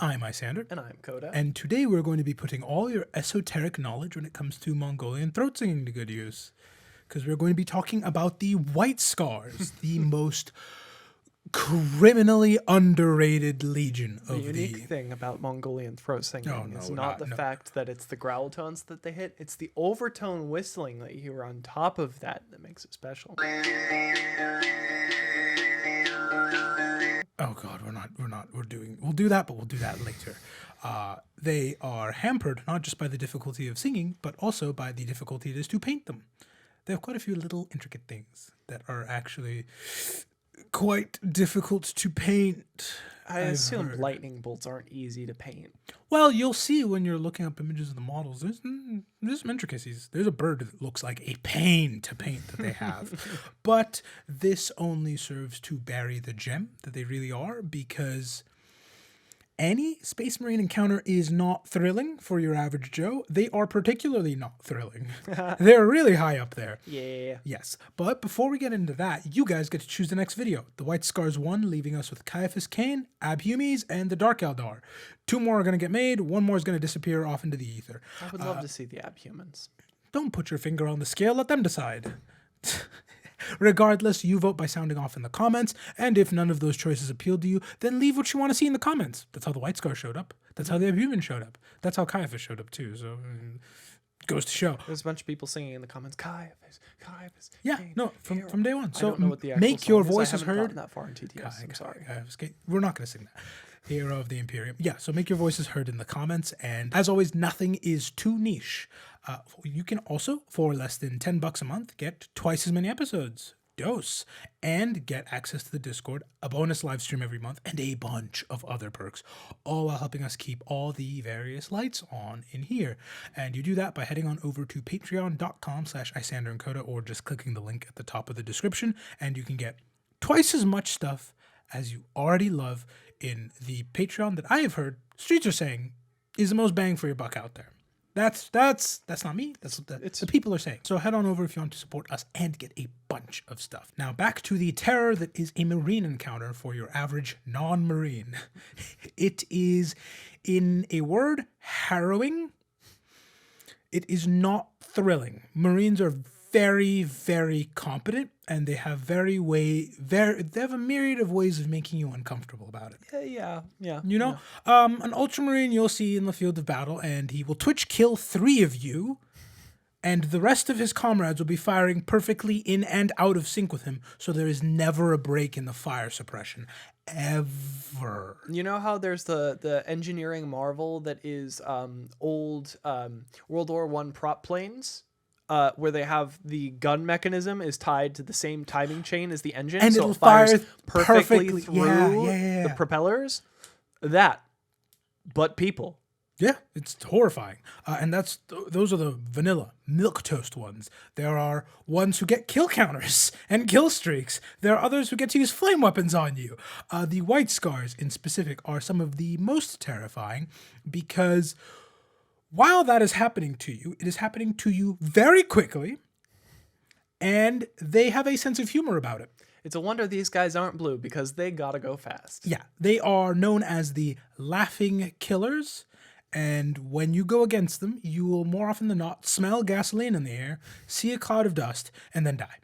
I'm Isyander. And I'm Coda. And today we're going to be putting all your esoteric knowledge when it comes to Mongolian throat singing to good use. Because we're going to be talking about the White Scars, the most criminally underrated legion of the unique thing about Mongolian throat singing is not the fact that it's the growl tones that they hit, it's the overtone whistling that you hear on top of that makes it special. Oh God, we'll do that, but we'll do that later. They are hampered not just by the difficulty of singing, but also by the difficulty it is to paint them. They have quite a few little intricate things that are actually quite difficult to paint. I assume lightning bolts aren't easy to paint. Well, you'll see when you're looking up images of the models, there's some intricacies. There's a bird that looks like a pain to paint that they have. But this only serves to bury the gem that they really are, because any Space Marine encounter is not thrilling for your average Joe. They are particularly not thrilling. They're really high up there. Yeah. Yes. But before we get into that, you guys get to choose the next video. The White Scars 1, leaving us with Caiaphas Cain, Abhumes, and the Dark Eldar. 2 more are going to get made. 1 more is going to disappear off into the ether. I would love to see the Abhumans. Don't put your finger on the scale. Let them decide. Regardless, you vote by sounding off in the comments, and if none of those choices appeal to you, then leave what you want to see in the comments. That's how the White Scar showed up. That's how the Abhuman showed up. That's how Caiaphas showed up too, so it goes to show. There's a bunch of people singing in the comments, Caiaphas. Yeah, Cain, no, from day one. So I don't know what the actual make your song is. voices I haven't heard. gotten that far in TTS. I'm sorry. We're not going to sing that. Hero of the Imperium. Yeah, so make your voices heard in the comments, and as always, nothing is too niche. You can also, for less than $10 a month, get twice as many episodes. Dose, and get access to the Discord, a bonus live stream every month, and a bunch of other perks, all while helping us keep all the various lights on in here. And you do that by heading on over to patreon.com/IsyanderandCoda, or just clicking the link at the top of the description, and you can get twice as much stuff as you already love in the Patreon that I have heard Streets are saying is the most bang for your buck out there. That's not me. That's what the people are saying. So head on over if you want to support us and get a bunch of stuff. Now back to the terror that is a Marine encounter for your average non-Marine. It is, in a word, harrowing. It is not thrilling. Marines are very, very competent, and they have they have a myriad of ways of making you uncomfortable about it. Yeah. You know, an Ultramarine you'll see in the field of battle, and he will twitch kill 3 of you, and the rest of his comrades will be firing perfectly in and out of sync with him, so there is never a break in the fire suppression. Ever. You know how there's the engineering marvel that is old World War I prop planes? Where they have the gun mechanism is tied to the same timing chain as the engine, and so it'll it fires fire perfectly through yeah. the propellers. But people. Yeah, it's horrifying. And those are the vanilla milquetoast ones. There are ones who get kill counters and kill streaks. There are others who get to use flame weapons on you. The White Scars in specific are some of the most terrifying, because while that is happening to you, it is happening to you very quickly, and they have a sense of humor about it. It's a wonder these guys aren't blue, because they gotta go fast. Yeah, they are known as the Laughing Killers, and when you go against them, you will more often than not smell gasoline in the air, see a cloud of dust, and then die.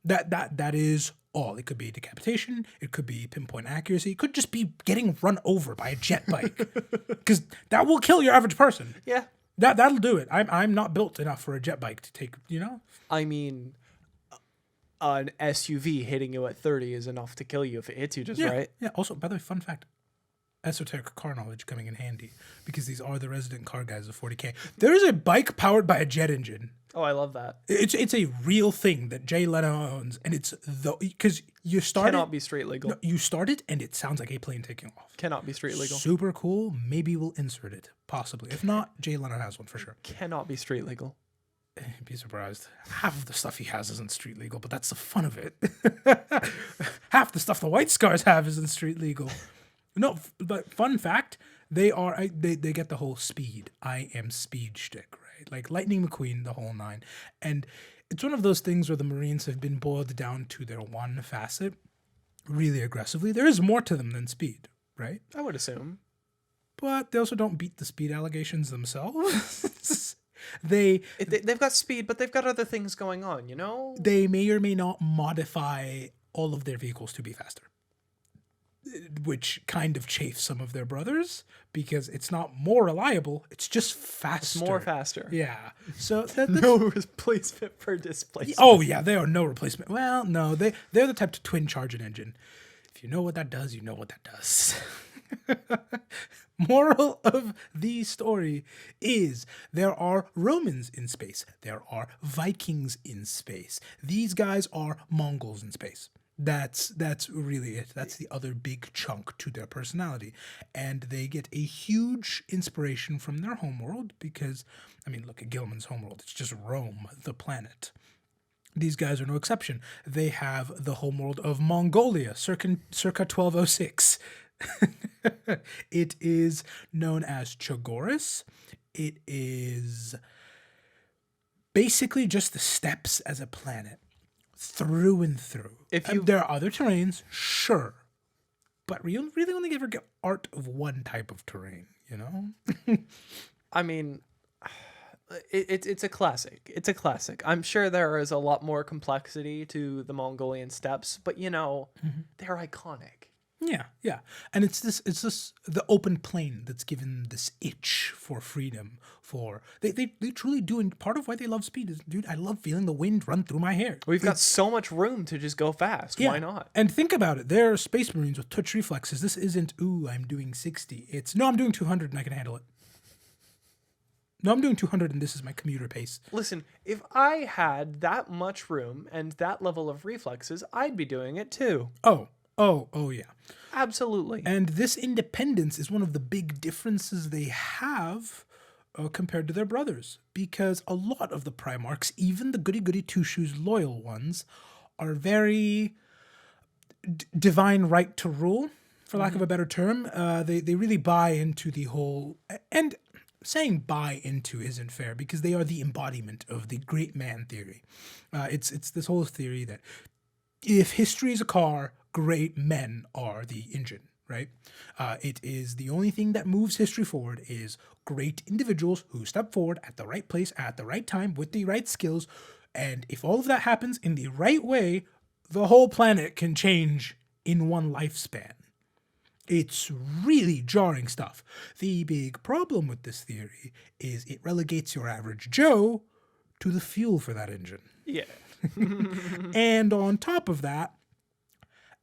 That is all. It could be decapitation, it could be pinpoint accuracy, it could just be getting run over by a jet bike, because that will kill your average person. Yeah, that'll do it. I'm not built enough for a jet bike to take. I mean, an SUV hitting you at 30 is enough to kill you if it hits you just right. Yeah. Also, by the way, fun fact: esoteric car knowledge coming in handy, because these are the resident car guys of 40K. There is a bike powered by a jet engine. Oh, I love that. It's a real thing that Jay Leno owns, and it's because you start cannot be street legal. No, you start it, and it sounds like a plane taking off. Cannot be street legal. Super cool. Maybe we'll insert it, possibly. If not, Jay Leno has one for sure. Cannot be street legal. You'd be surprised. Half of the stuff he has isn't street legal, but that's the fun of it. Half the stuff the White Scars have isn't street legal. No, but fun fact, they get the whole speed. I am speed shtick, right? Like Lightning McQueen, the whole 9. And it's one of those things where the Marines have been boiled down to their one facet really aggressively. There is more to them than speed, right? I would assume. but they also don't beat the speed allegations themselves. They've got speed, but they've got other things going on, you know? they may or may not modify all of their vehicles to be faster, which kind of chafes some of their brothers because it's not more reliable, it's just faster. It's more faster. Yeah. So No replacement for displacement. oh yeah, they are no replacement. Well, no, they're the type to twin charge an engine. If you know what that does, you know what that does. Moral of the story is there are Romans in space. There are Vikings in space. These guys are Mongols in space. That's really it. That's the other big chunk to their personality. And they get a huge inspiration from their homeworld because, I mean, look at Gilman's homeworld. It's just Rome, the planet. These guys are no exception. They have the homeworld of Mongolia, circa 1206. It is known as Chogoris. It is basically just the steppes as a planet, through and through. There are other terrains, sure, but we really only ever get art of one type of terrain, you know? I mean, it's a classic. It's a classic. I'm sure there is a lot more complexity to the Mongolian steppes, but you know, they're iconic. Yeah. And it's this the open plain that's given this itch for freedom. They truly do, and part of why they love speed is, dude, I love feeling the wind run through my hair. We've got so much room to just go fast. Yeah. Why not? And think about it. They're space marines with touch reflexes. This isn't, ooh, I'm doing 60. It's, no, I'm doing 200 and I can handle it. No, I'm doing 200 and this is my commuter pace. Listen, if I had that much room and that level of reflexes, I'd be doing it too. Oh, yeah. Absolutely. And this independence is one of the big differences they have compared to their brothers. Because a lot of the Primarchs, even the goody-goody two-shoes loyal ones, are very divine right to rule, for lack of a better term. They really buy into the whole... And saying buy into isn't fair, because they are the embodiment of the great man theory. It's this whole theory that if history is a car, great men are the engine, right? It is the only thing that moves history forward is great individuals who step forward at the right place at the right time with the right skills. And if all of that happens in the right way, the whole planet can change in one lifespan. It's really jarring stuff. The big problem with this theory is it relegates your average Joe to the fuel for that engine. Yeah. And on top of that,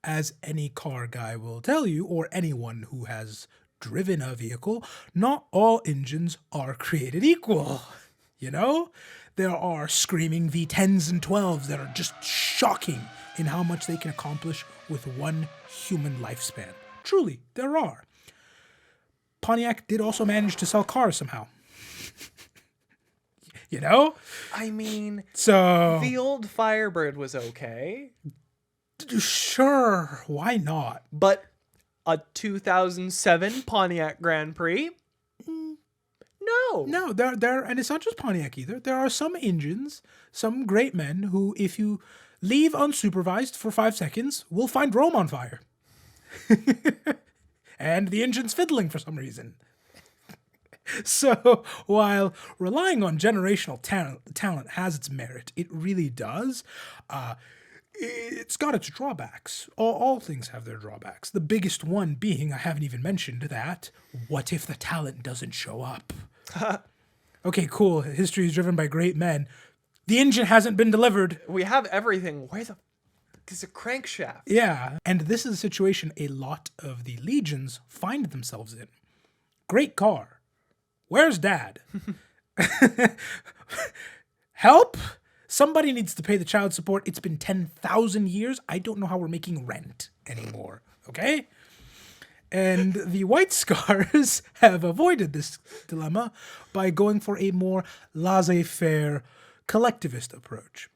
as any car guy will tell you, or anyone who has driven a vehicle, not all engines are created equal. You know? There are screaming V10s and 12s that are just shocking in how much they can accomplish with one human lifespan. Truly, there are. Pontiac did also manage to sell cars somehow. You know? I mean, so the old Firebird was okay. Sure, why not? But a 2007 Pontiac Grand Prix? No. There, and it's not just Pontiac either. There are some engines, some great men who, if you leave unsupervised for 5 seconds, will find Rome on fire. And the engine's fiddling for some reason. So, while relying on generational talent has its merit, it really does, it's got its drawbacks. All things have their drawbacks. The biggest one being, I haven't even mentioned that, what if the talent doesn't show up? Okay, cool. History is driven by great men. The engine hasn't been delivered. We have everything. Where the is a crankshaft? Yeah, and this is a situation a lot of the legions find themselves in. Great car. Where's Dad? Help? Somebody needs to pay the child support. It's been 10,000 years. I don't know how we're making rent anymore, okay? And the White Scars have avoided this dilemma by going for a more laissez-faire collectivist approach.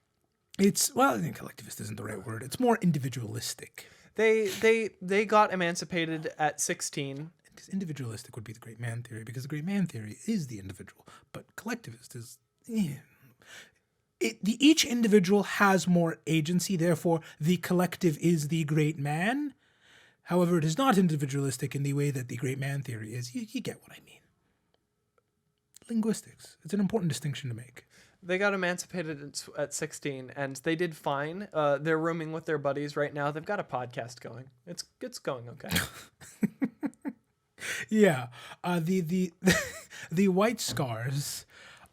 Collectivist isn't the right word. It's more individualistic. They got emancipated at 16. Individualistic would be the great man theory, because the great man theory is the individual, but collectivist is... Each individual has more agency, therefore the collective is the great man. However, it is not individualistic in the way that the great man theory is. You get what I mean. Linguistics. It's an important distinction to make. They got emancipated at 16, and they did fine. They're rooming with their buddies right now. They've got a podcast going. It's going okay. Yeah. The white scars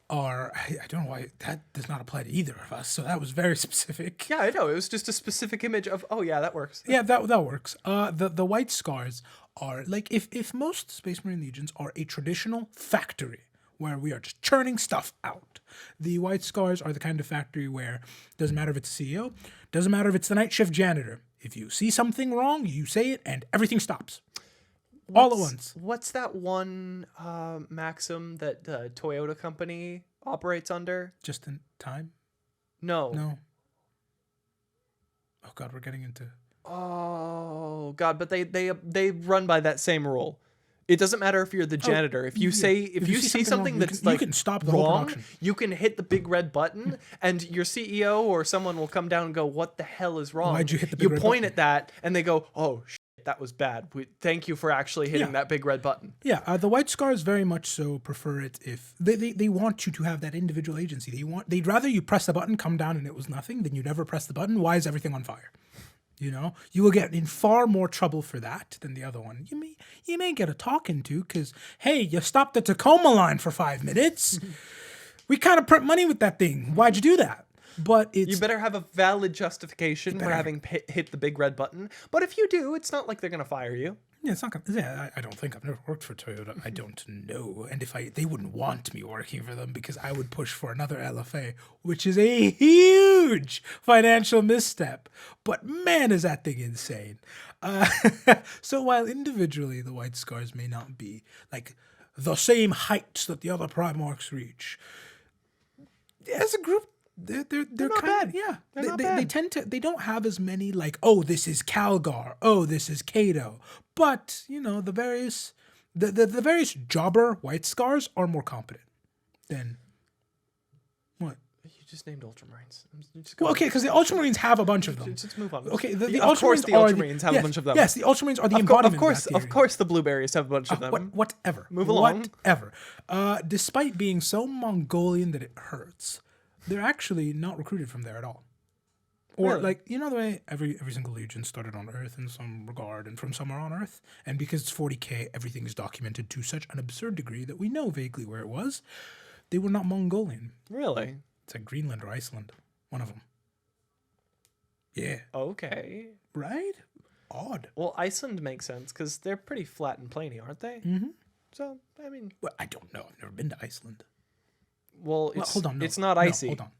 are, I don't know why that does not apply to either of us. So that was very specific. Yeah, I know. It was just a specific image of, oh yeah, that works. Yeah, that works. The white scars are like if most Space Marine legions are a traditional factory where we are just churning stuff out. The white scars are the kind of factory where doesn't matter if it's a CEO, doesn't matter if it's the night shift janitor. If you see something wrong, you say it and everything stops. All at once. What's that one maxim that the Toyota company operates under? Just in time? No. Oh God, we're getting into. Oh God, but they run by that same rule. It doesn't matter if you're the janitor. If you see something wrong, that's you can stop the whole wrong, production. you can hit the big red button, and your CEO or someone will come down and go, "What the hell is wrong?" Why'd you hit the big red point button? at that, and they go, "Oh shit, that was bad. Thank you for actually hitting that big red button." Yeah, the white scars very much so prefer it if they want you to have that individual agency. They'd rather you press the button, come down, and it was nothing than you never press the button. Why is everything on fire? You know, you will get in far more trouble for that than the other one. You may get a talking to because, hey, you stopped the Tacoma line for 5 minutes. We kind of print money with that thing. Why'd you do that? But You better have a valid justification for having hit the big red button. But if you do, it's not like they're gonna fire you. Yeah, it's not gonna. Yeah, I don't think I've never worked for Toyota. I don't know, and if they wouldn't want me working for them because I would push for another LFA, which is a huge financial misstep. But man, is that thing insane! So while individually the white scars may not be like the same heights that the other Primarchs reach, as a group. They're not kind bad. Yeah, They're not they bad. tend to. They don't have as many like, oh, this is Calgar, oh, this is Cato. But you know, the various jobber white scars are more competent than what. You just named Ultramarines. Well, okay, because the Ultramarines have a bunch of them. Just move on. Okay, the of course Ultramarines the are Ultramarines have a bunch of them. Yes, the Ultramarines are the Of embodiment. course, of that theory. of course, the blueberries have a bunch of them. Whatever. Move along. Whatever. Despite being so Mongolian that it hurts, they're actually not recruited from there at all. Or Really? like, you know the way every single legion started on Earth in some regard and from somewhere on Earth? And because it's 40k, everything is documented to such an absurd degree that we know vaguely where it was. They were not Mongolian. Really? It's like Greenland or Iceland. One of them. Yeah. Okay. Right? Odd. Well, Iceland makes sense because they're pretty flat and plainy, aren't they? Mm-hmm. So, I mean, Well, I don't know. I've never been to Iceland. well, it's, Hold on. No, it's not no, icy. hold on.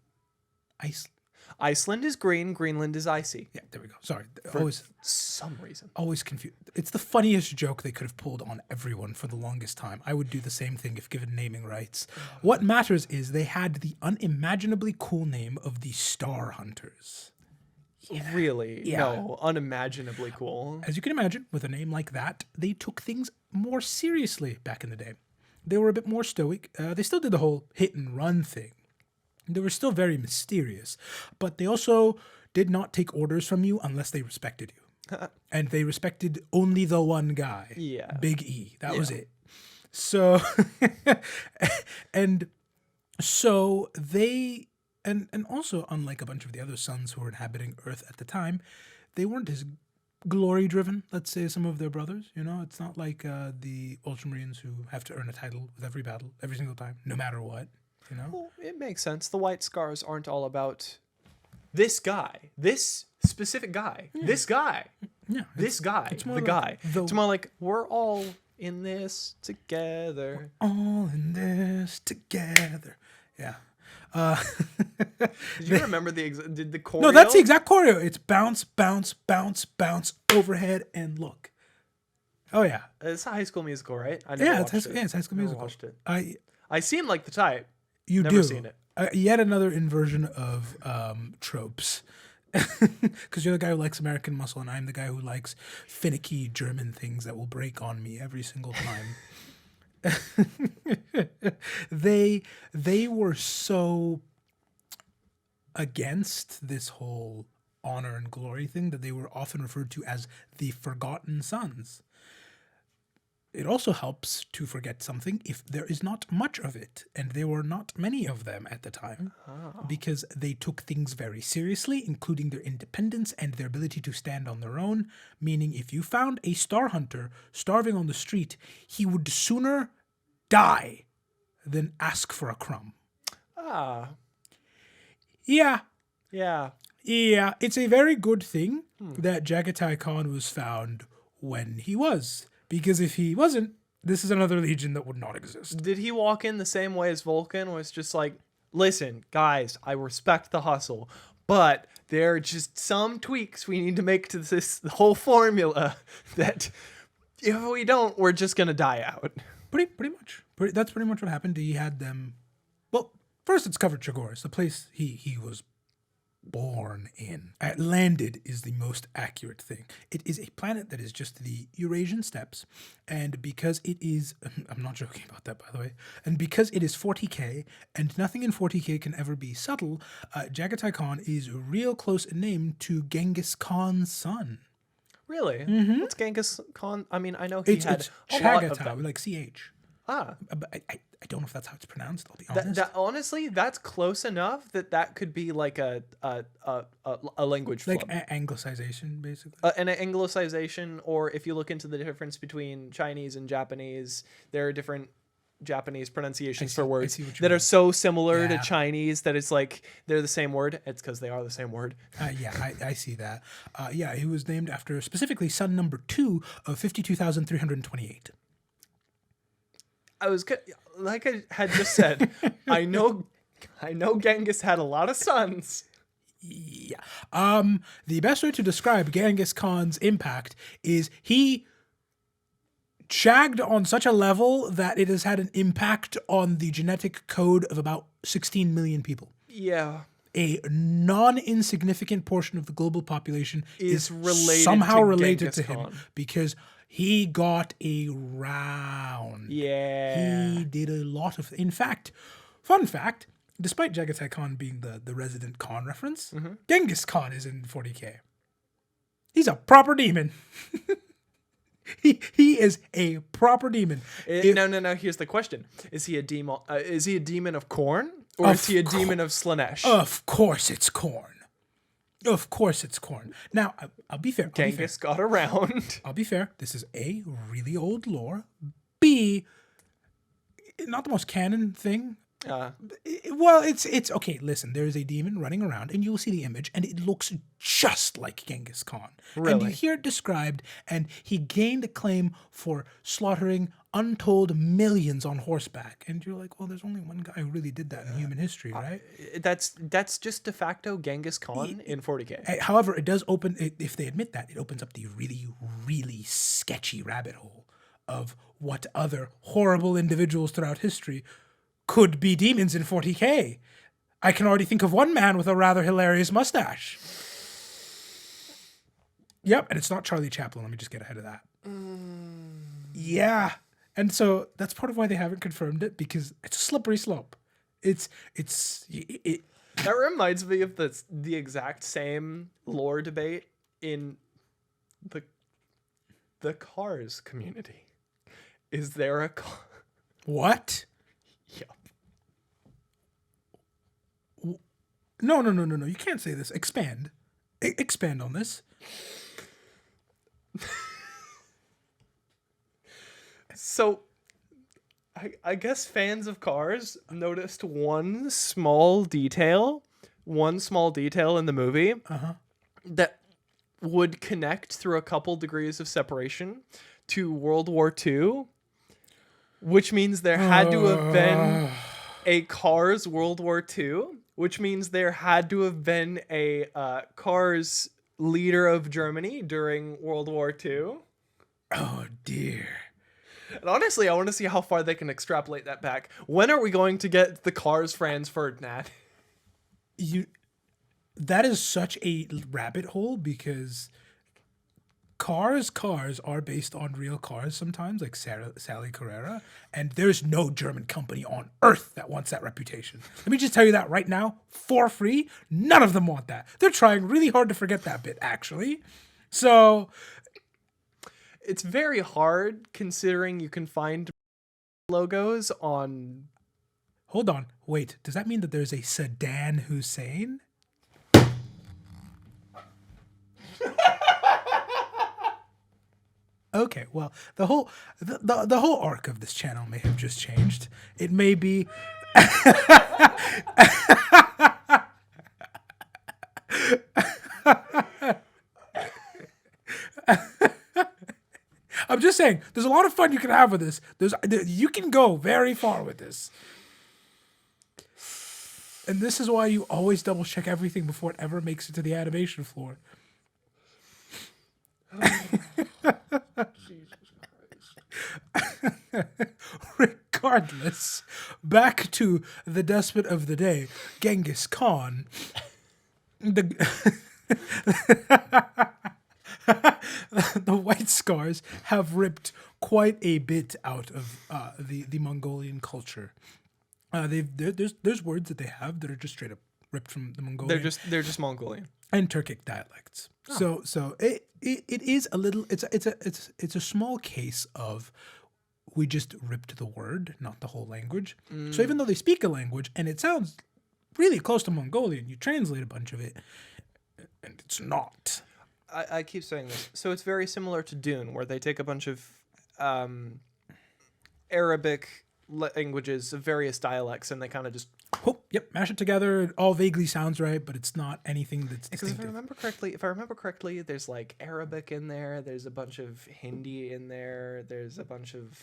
Iceland is green, Greenland is icy. Yeah, there we go. Sorry. For some reason. Always confused. It's the funniest joke they could have pulled on everyone for the longest time. I would do the same thing if given naming rights. What matters is they had the unimaginably cool name of the Star Hunters. Really? Yeah. No, unimaginably cool. As you can imagine, with a name like that, they took things more seriously back in the day. They were a bit more stoic. They still did the whole hit and run thing. They were still very mysterious, but they also did not take orders from you unless they respected you. And they respected only the one guy. Yeah. Big E. That was it. So, and so they, and also unlike a bunch of the other sons who were inhabiting Earth at the time, they weren't as glory driven, let's say, some of their brothers. You know, it's not like the Ultramarines who have to earn a title with every battle, every single time, no matter what. You know? Well, it makes sense. The white scars aren't all about this guy, this specific guy, this guy, Yeah. this guy, it's the more like guy. the- It's more like we're all in this together. All in this together. Yeah. Did you remember did the choreo? No, that's the exact choreo. It's bounce, bounce, bounce, bounce, overhead, and look. Oh yeah. It's a High School Musical, right? I never Yeah, watched it. it's High School Never Musical. watched it. I I seem like the type. You Never do. seen it. Yet another inversion of tropes. Because you're the guy who likes American muscle, and I'm the guy who likes finicky German things that will break on me every single time. They were so against this whole honor and glory thing that they were often referred to as the Forgotten Sons. It also helps to forget something if there is not much of it, and there were not many of them at the time, because they took things very seriously, including their independence and their ability to stand on their own, meaning if you found a star hunter starving on the street, he would sooner die than ask for a crumb. Ah. Yeah, Yeah. it's a very good thing that Jaghatai Khan was found when he was. Because if he wasn't, this is another legion that would not exist. Did he walk in the same way as Vulcan, where it's just like, listen, guys, I respect the hustle, but there are just some tweaks we need to make to this whole formula that if we don't, we're just going to die out. Pretty much. That's pretty much what happened. He had them... Well, first it's covered Chogoris, the place he was born in. Landed is the most accurate thing. It is a planet that is just the Eurasian steppes, and because it is... I'm not joking about that, by the way. And because it is 40k, and nothing in 40k can ever be subtle, Jaghatai Khan is real close in name to Genghis Khan's son. Really? Mm-hmm. What's Genghis Khan? I mean, I know he had It's a lot of Chaghatai, them. like CH. Ah. But I don't know if that's how it's pronounced, I'll be honest. Honestly, that's close enough that could be like a language Like flub. anglicization, basically. An anglicization, or if you look into the difference between Chinese and Japanese, there are different Japanese pronunciations for words see what you that mean. are so similar to Yeah. Chinese that it's like they're the same word. It's because they are the same word. Yeah, I see that. Yeah, he was named after specifically son number 2 of 52,328. Like I had just said, I know Genghis had a lot of sons. Yeah. The best way to describe Genghis Khan's impact is he shagged on such a level that it has had an impact on the genetic code of about 16 million people. Yeah. A non-insignificant portion of the global population is related somehow to related Genghis to him Khan. because he got around. Yeah. He did a lot of... In fact, fun fact, despite Jaghatai Khan being the resident Khan reference, Genghis Khan is in 40k. He's a proper demon. He is a proper demon. No. Here's the question: Is he a demon? Is he a demon of corn, or is he a demon of Slanesh? Of course it's corn. Of course it's corn. Now, I'll be fair. Genghis got around. I'll be fair. This is A, really old lore. B, not the most canon thing. Well, it's okay. Listen, there is a demon running around, and you will see the image, and it looks just like Genghis Khan. Really? And you hear it described, and he gained acclaim for slaughtering untold millions on horseback. And you're like, well, there's only one guy who really did that in human history, right? That's just de facto Genghis Khan in 40k. However, it does open, if they admit that, it opens up the really, really sketchy rabbit hole of what other horrible individuals throughout history could be demons in 40k. I can already think of one man with a rather hilarious mustache. Yep, and it's not Charlie Chaplin. Let me just get ahead of that. Yeah. And so that's part of why they haven't confirmed it, because it's a slippery slope. It That reminds me of the exact same lore debate in the Cars community. Is there a car? What? Yep. No. You can't say this. Expand. Expand on this. So, I guess fans of Cars noticed one small detail in the movie that would connect through a couple degrees of separation to World War II, which means there had to have been a Cars World War II, which means there had to have been a Cars leader of Germany during World War II. Oh, dear. And honestly, I want to see how far they can extrapolate that back. When are we going to get the Cars Franz Ferdinand? That is such a rabbit hole, because cars are based on real cars sometimes, like Sally Carrera, and there's no German company on earth that wants that reputation. Let me just tell you that right now, for free, none of them want that. They're trying really hard to forget that bit, actually. So It's very hard considering you can find logos on... hold on, wait, does that mean that there's a Saddam Hussein? Okay, well, the whole arc of this channel may have just changed. It may be I'm just saying, there's a lot of fun you can have with this. You can go very far with this. And this is why you always double check everything before it ever makes it to the animation floor. Regardless, back to the despot of the day, Genghis Khan. The White Scars have ripped quite a bit out of the Mongolian culture. There's words that they have that are just straight up ripped from the Mongolian. They're just Mongolian and Turkic dialects. Oh. So it is a little. It's a small case of we just ripped the word, not the whole language. So even though they speak a language and it sounds really close to Mongolian, you translate a bunch of it, and it's not. I keep saying this. So it's very similar to Dune, where they take a bunch of Arabic languages of various dialects and they kind of just mash it together. It all vaguely sounds right, but it's not anything that's distinctive. Because if I remember correctly, there's like Arabic in there. There's a bunch of Hindi in there. There's a bunch of,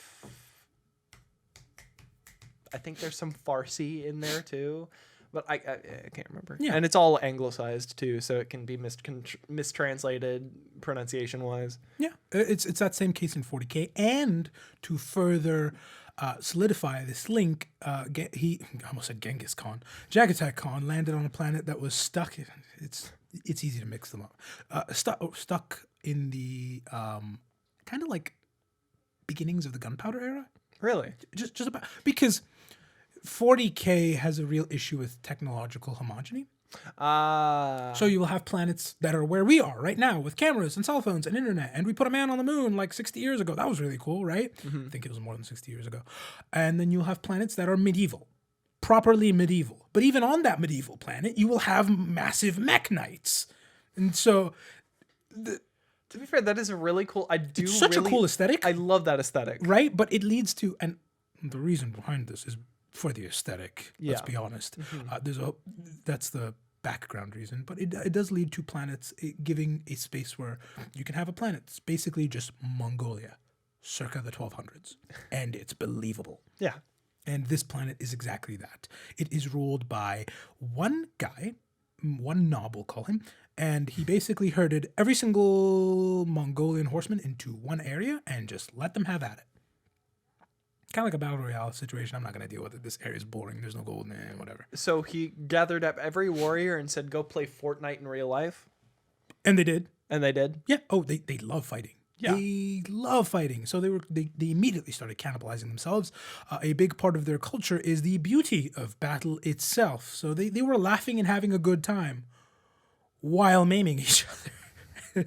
I think there's some Farsi in there too, but I can't remember. Yeah, and it's all anglicized too, so it can be mistranslated pronunciation wise. Yeah, it's that same case in 40K, and to further solidify this link, I almost said Genghis Khan. Jaghatai Khan landed on a planet that was stuck. It's easy to mix them up. Stuck in the kind of like beginnings of the gunpowder era. Really? Just about, because 40K has a real issue with technological homogeny. So you will have planets that are where we are right now with cameras and cell phones and internet, and we put a man on the moon like 60 years ago. That was really cool, right? I think it was more than 60 years ago. And then you'll have planets that are medieval, properly medieval. But even on that medieval planet, you will have massive mech knights. And so to be fair, that is a really cool. It's such a cool aesthetic. I love that aesthetic. Right? But it leads to, and the reason behind this is for the aesthetic. Let's be honest. That's the background reason, but it does lead to planets giving a space where you can have a planet that's basically just Mongolia, circa the 1200s, and it's believable. Yeah. And this planet is exactly that. It is ruled by one guy, one knob, we'll call him, and he basically herded every single Mongolian horseman into one area and just let them have at it. Kind of like a battle royale situation. I'm not going to deal with it. This area is boring. There's no gold, whatever. So he gathered up every warrior and said, go play Fortnite in real life? And they did. And they did? Yeah. Oh, they love fighting. Yeah. They love fighting. So they immediately started cannibalizing themselves. A big part of their culture is the beauty of battle itself. So they were laughing and having a good time while maiming each other.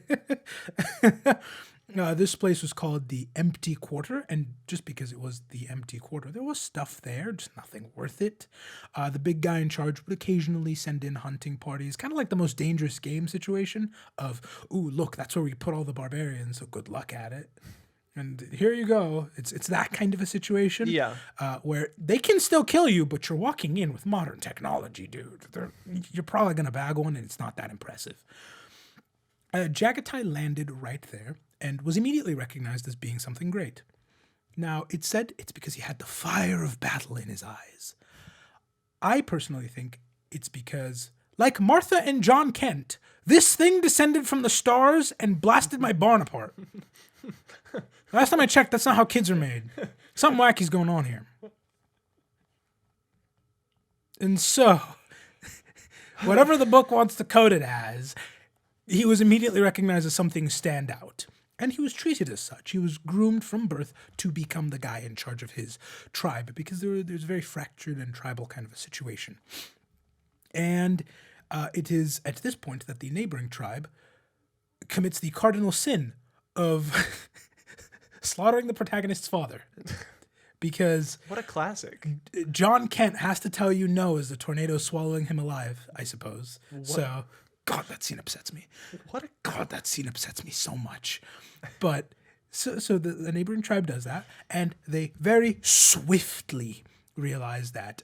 This place was called the Empty Quarter, and just because it was the Empty Quarter, there was stuff there, just nothing worth it. The big guy in charge would occasionally send in hunting parties, kind of like the Most Dangerous Game situation of, ooh, look, that's where we put all the barbarians, so good luck at it. And here you go. It's that kind of a situation. Yeah. Where they can still kill you, but you're walking in with modern technology, dude. You're probably going to bag one, and it's not that impressive. Jaghatai landed right there and was immediately recognized as being something great. Now, it's said it's because he had the fire of battle in his eyes. I personally think it's because, like Martha and John Kent, this thing descended from the stars and blasted my barn apart. Last time I checked, that's not how kids are made. Something wacky's going on here. And so, whatever the book wants to code it as, he was immediately recognized as something standout. And he was treated as such. He was groomed from birth to become the guy in charge of his tribe because there's a very fractured and tribal kind of a situation. And it is at this point that the neighboring tribe commits the cardinal sin of slaughtering the protagonist's father. Because What a classic. John Kent has to tell you no as the tornado swallowing him alive, I suppose. So, God, that scene upsets me. That scene upsets me so much. But so the neighboring tribe does that, and they very swiftly realize that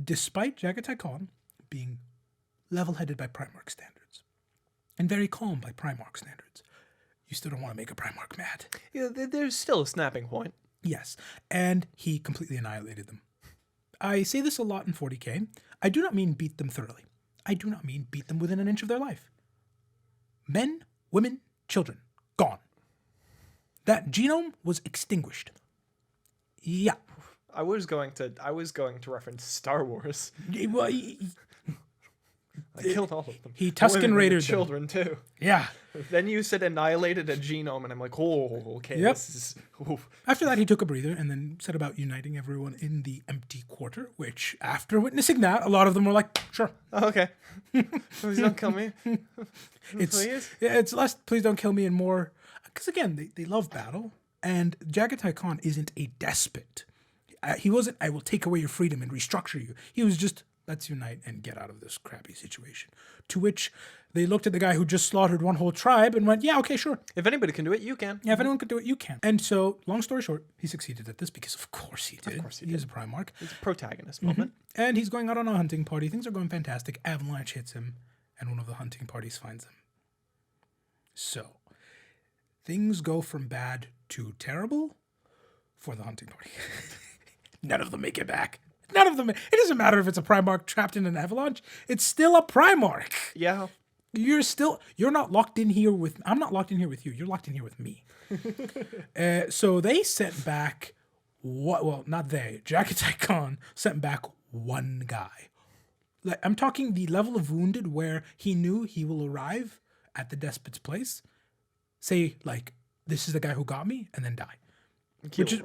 despite Jaghatai Khan being level-headed by Primarch standards and very calm by Primarch standards, you still don't want to make a Primarch mad. Yeah, there's still a snapping point. Yes, and he completely annihilated them. I say this a lot in 40k. I do not mean beat them thoroughly. I do not mean beat them within an inch of their life. Men, women, children, gone. That genome was extinguished. Yeah. I was going to reference Star Wars. Well, I killed all of them. He Tusken Women and Raided them. children too. Yeah. Then you said annihilated a genome, and I'm like, oh, okay. Yep. This is. Oof. After that, he took a breather and then set about uniting everyone in the empty quarter, which, after witnessing that, a lot of them were like, sure. Oh, okay. Please don't kill me. Please. Yeah, it's less, please don't kill me, and more, because again, they love battle, and Jaghatai Khan isn't a despot. He wasn't, I will take away your freedom and restructure you. He was just, let's unite and get out of this crappy situation. To which they looked at the guy who just slaughtered one whole tribe and went, yeah, okay, sure. If anybody can do it, you can. Yeah, if anyone could do it, you can. And so, long story short, he succeeded at this because of course he did. Of course he He is a Primarch. It's a protagonist moment. And he's going out on a hunting party. Things are going fantastic. Avalanche hits him, and one of the hunting parties finds him. So, things go from bad to terrible for the hunting party. None of them make it back. None of them. It doesn't matter if it's a Primarch trapped in an avalanche. It's still a Primarch. Yeah. You're not locked in here with, I'm not locked in here with you. You're locked in here with me. So they sent back, not they, Jaghatai Khan sent back one guy. Like, I'm talking the level of wounded where he knew he will arrive at the despot's place, say, like, this is the guy who got me, and then die.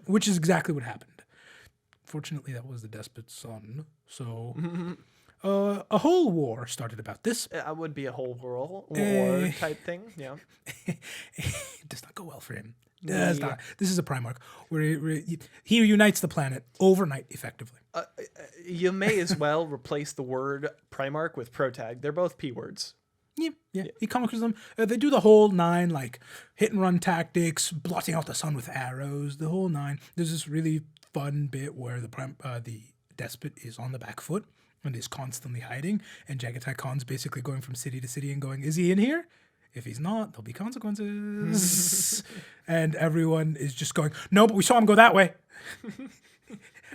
Which is exactly what happened. Fortunately, that was the despot's son. So a whole war started about this. It would be a whole war type thing. Yeah. It does not go well for him. Does not. This is a Primarch where he unites the planet overnight, effectively. You may as well replace the word Primarch with protag. They're both P words. Yeah. He conquers them. They do the whole 9, like hit and run tactics, blotting out the sun with arrows, the whole 9. There's this really fun bit where the despot is on the back foot and is constantly hiding, and Jaghatai Khan's basically going from city to city and going, is he in here? If he's not, there'll be consequences. And everyone is just going, no, but we saw him go that way.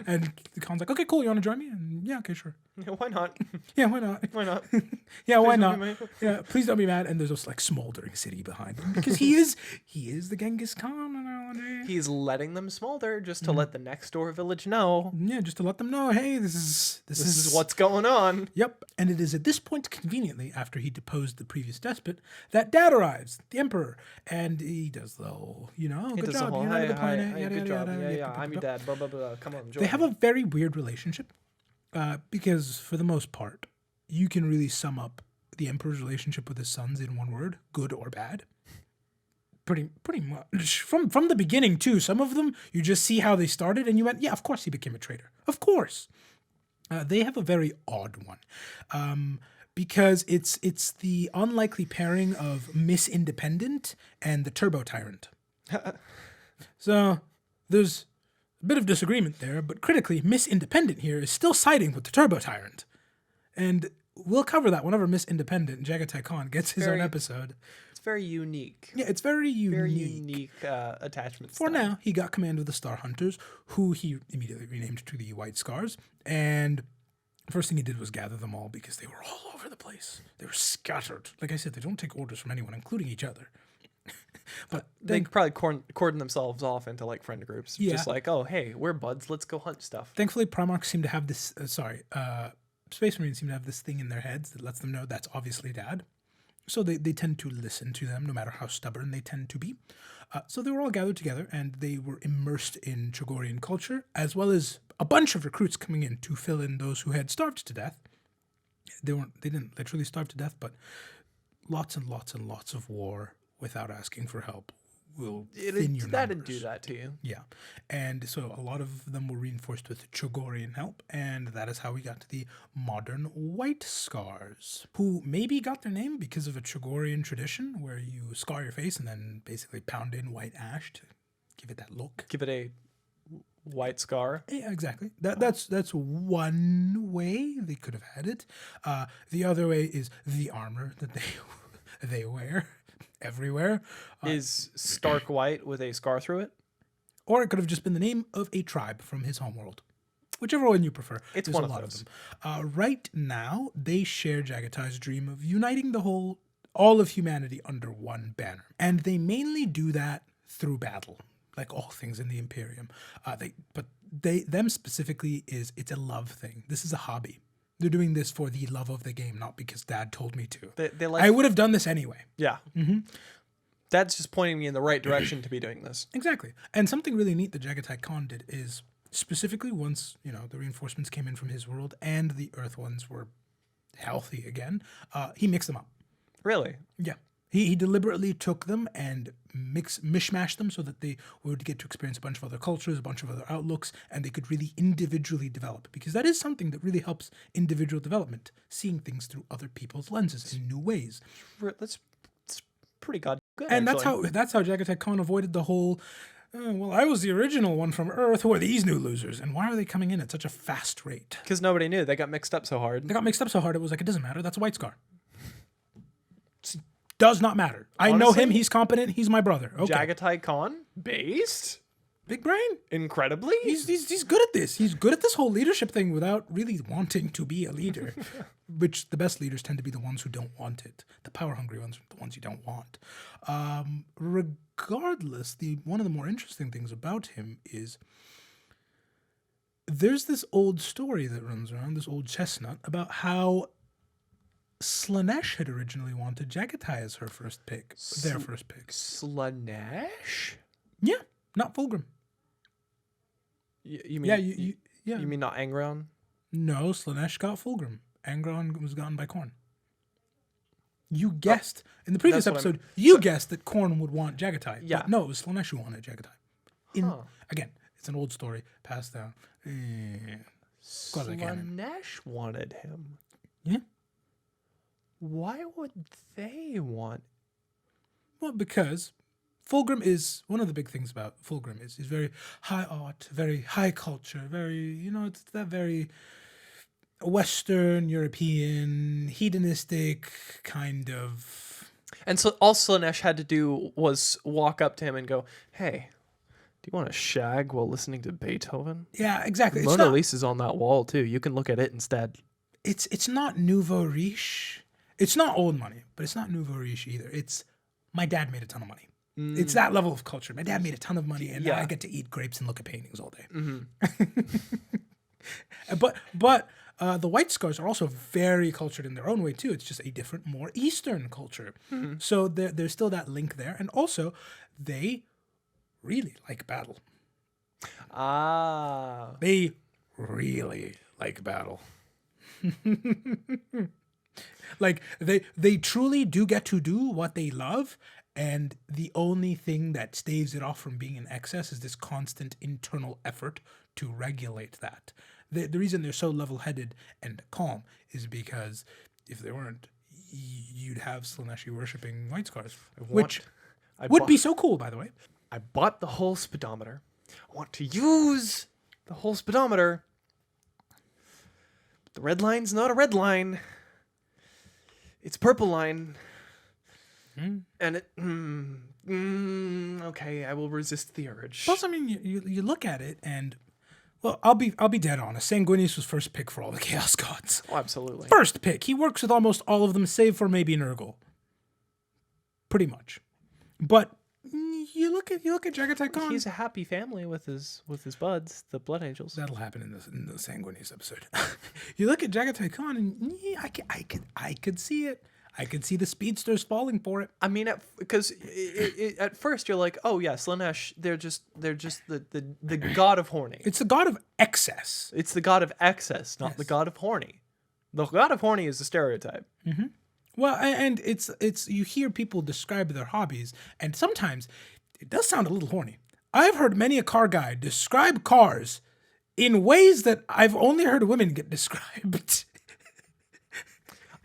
And the Khan's like, okay, cool, you want to join me? And yeah, okay, sure. Yeah, why not? Yeah, why not? Why not? Yeah, why Please not? don't be mad. Yeah, please don't be mad. And there's this like smoldering city behind him because he is the Genghis Khan analogy. He's letting them smolder just to let the next door village know. Yeah, just to let them know, hey, this is What's going on. Yep. And it is at this point, conveniently, after he deposed the previous despot, that Dad arrives, the Emperor, and he does the whole, good job, Hi, united the planet, hi, yada, good yada, job. yada, Yeah, I'm your dad. Blah, blah, blah. Come on, join They have me. a very weird relationship because, for the most part, you can really sum up the Emperor's relationship with his sons in one word: good or bad. Pretty much from the beginning too. Some of them you just see how they started, and you went, yeah, of course he became a traitor. Of course. They have a very odd one because it's the unlikely pairing of Miss Independent and the Turbo Tyrant. So there's a bit of disagreement there, but critically, Miss Independent here is still siding with the Turbo Tyrant. And we'll cover that whenever Miss Independent, Jaghatai Khan, gets his own episode. It's very unique. Yeah, it's very unique. Very unique attachment For style. now, he got command of the Star Hunters, who he immediately renamed to the White Scars. And the first thing he did was gather them all because they were all over the place. They were scattered. Like I said, they don't take orders from anyone, including each other. But They probably cordon themselves off into like friend groups. Yeah. Just like, oh, hey, we're buds. Let's go hunt stuff. thankfully, Primarchs seem to have this, Space Marines seem to have this thing in their heads that lets them know that's obviously Dad. So they tend to listen to them, no matter how stubborn they tend to be. So they were all gathered together, and they were immersed in Chogorian culture, as well as a bunch of recruits coming in to fill in those who had starved to death. They didn't literally starve to death, but lots and lots and lots of war without asking for help will thin your That'd numbers. do that to you. Yeah. And so a lot of them were reinforced with Chogorian help, and that is how we got to the modern White Scars, who maybe got their name because of a Chogorian tradition where you scar your face and then basically pound in white ash to give it that look. Give it a white scar. Yeah, exactly. That's one way they could have had it. The other way is the armor that they wear everywhere. Is stark white with a scar through it? Or it could have just been the name of a tribe from his homeworld. Whichever one you prefer. It's There's one a of lot those. them. Right now, they share Jagatai's dream of uniting all of humanity under one banner. And they mainly do that through battle, like all things in the Imperium. Them specifically it's a love thing. This is a hobby. They're doing this for the love of the game, not because Dad told me to. They like. I would have done this anyway. Yeah. Mm-hmm. That's just pointing me in the right direction to be doing this. Exactly. And something really neat that Jaghatai Khan did is specifically once, the reinforcements came in from his world and the Earth ones were healthy again, he mixed them up. Really? Yeah. He deliberately took them and mishmashed them so that they would get to experience a bunch of other cultures, a bunch of other outlooks, and they could really individually develop. Because that is something that really helps individual development, seeing things through other people's lenses in new ways. That's pretty good. And actually. that's how Jaghatai Khan avoided the whole, well, I was the original one from Earth. Who are these new losers? And why are they coming in at such a fast rate? Because nobody knew. They got mixed up so hard. They got mixed up so hard, it was like, it doesn't matter. That's a White Scar. Does not matter. I know him. He's competent. He's my brother. Okay. Jaghatai Khan? Based? Big brain. Incredibly? He's good at this. He's good at this whole leadership thing without really wanting to be a leader, which the best leaders tend to be the ones who don't want it. The power-hungry ones are the ones you don't want. Regardless, one of the more interesting things about him is there's this old story that runs around, this old chestnut, about how Slaanesh had originally wanted Jaghatai as her first pick, their first pick. Slaanesh? Yeah, not Fulgrim. You mean? Yeah. You mean not Angron? No, Slaanesh got Fulgrim. Angron was gotten by Khorne. You guessed in the previous episode. You guessed that Khorne would want Jaghatai. Yeah. No, it was Slaanesh who wanted Jaghatai. Again, it's an old story passed down. Slaanesh wanted him. Yeah. Why would they want? Well, because Fulgrim is one of the big things about Fulgrim is he's very high art, very high culture, very it's that very Western European hedonistic kind of. And so all Slaanesh had to do was walk up to him and go, "Hey, do you want to shag while listening to Beethoven?" Yeah, exactly. Mona Lisa's on that wall too. You can look at it instead. It's not nouveau riche. It's not old money, but it's not nouveau riche either. It's my dad made a ton of money. It's that level of culture. My dad made a ton of money, and now I get to eat grapes and look at paintings all day. But the White Scars are also very cultured in their own way too. It's just a different, more Eastern culture. So there's still that link there, and also they really like battle. They really like battle. Like they truly do get to do what they love, and the only thing that staves it off from being in excess is this constant internal effort to regulate that. The reason they're so level-headed and calm is because if they weren't, you'd have Slaaneshi worshipping White Scars, which would be so cool, by the way. I bought the whole speedometer. I want to use the whole speedometer. The red line's not a red line. It's a purple line. And it... okay, I will resist the urge. Plus, I mean, you look at it and... Well, I'll be dead honest. Sanguinius was first pick for all the Chaos Gods. Oh, absolutely. First pick. He works with almost all of them, save for maybe Nurgle. Pretty much. But you look at Jaghatai Khan. He's a happy family with his buds, the Blood Angels. That'll happen in the Sanguinius episode. You look at Jaghatai Khan, and I could see it. I can see the speedsters falling for it. I mean, because at first you're like, oh yeah, Slaanesh, they're just the god of horny. It's the god of excess. It's the god of excess, not the god of horny. The god of horny is a stereotype. Well, and it's you hear people describe their hobbies, and sometimes it does sound a little horny. I've heard many a car guy describe cars in ways that I've only heard women get described.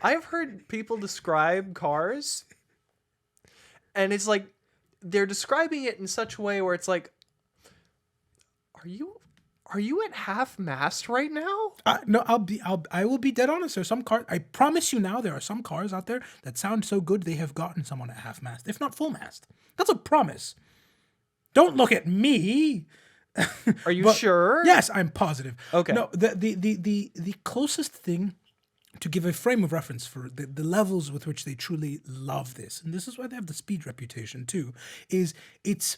I've heard people describe cars, and it's like they're describing it in such a way where it's like, are you at half mast right now? No, I will be dead honest. There's some cars. I promise you now, there are some cars out there that sound so good they have gotten someone at half mast, if not full mast. That's a promise. Don't look at me. Are you sure? Yes, I'm positive. Okay. No, the closest thing to give a frame of reference for the levels with which they truly love this, and this is why they have the speed reputation too, is it's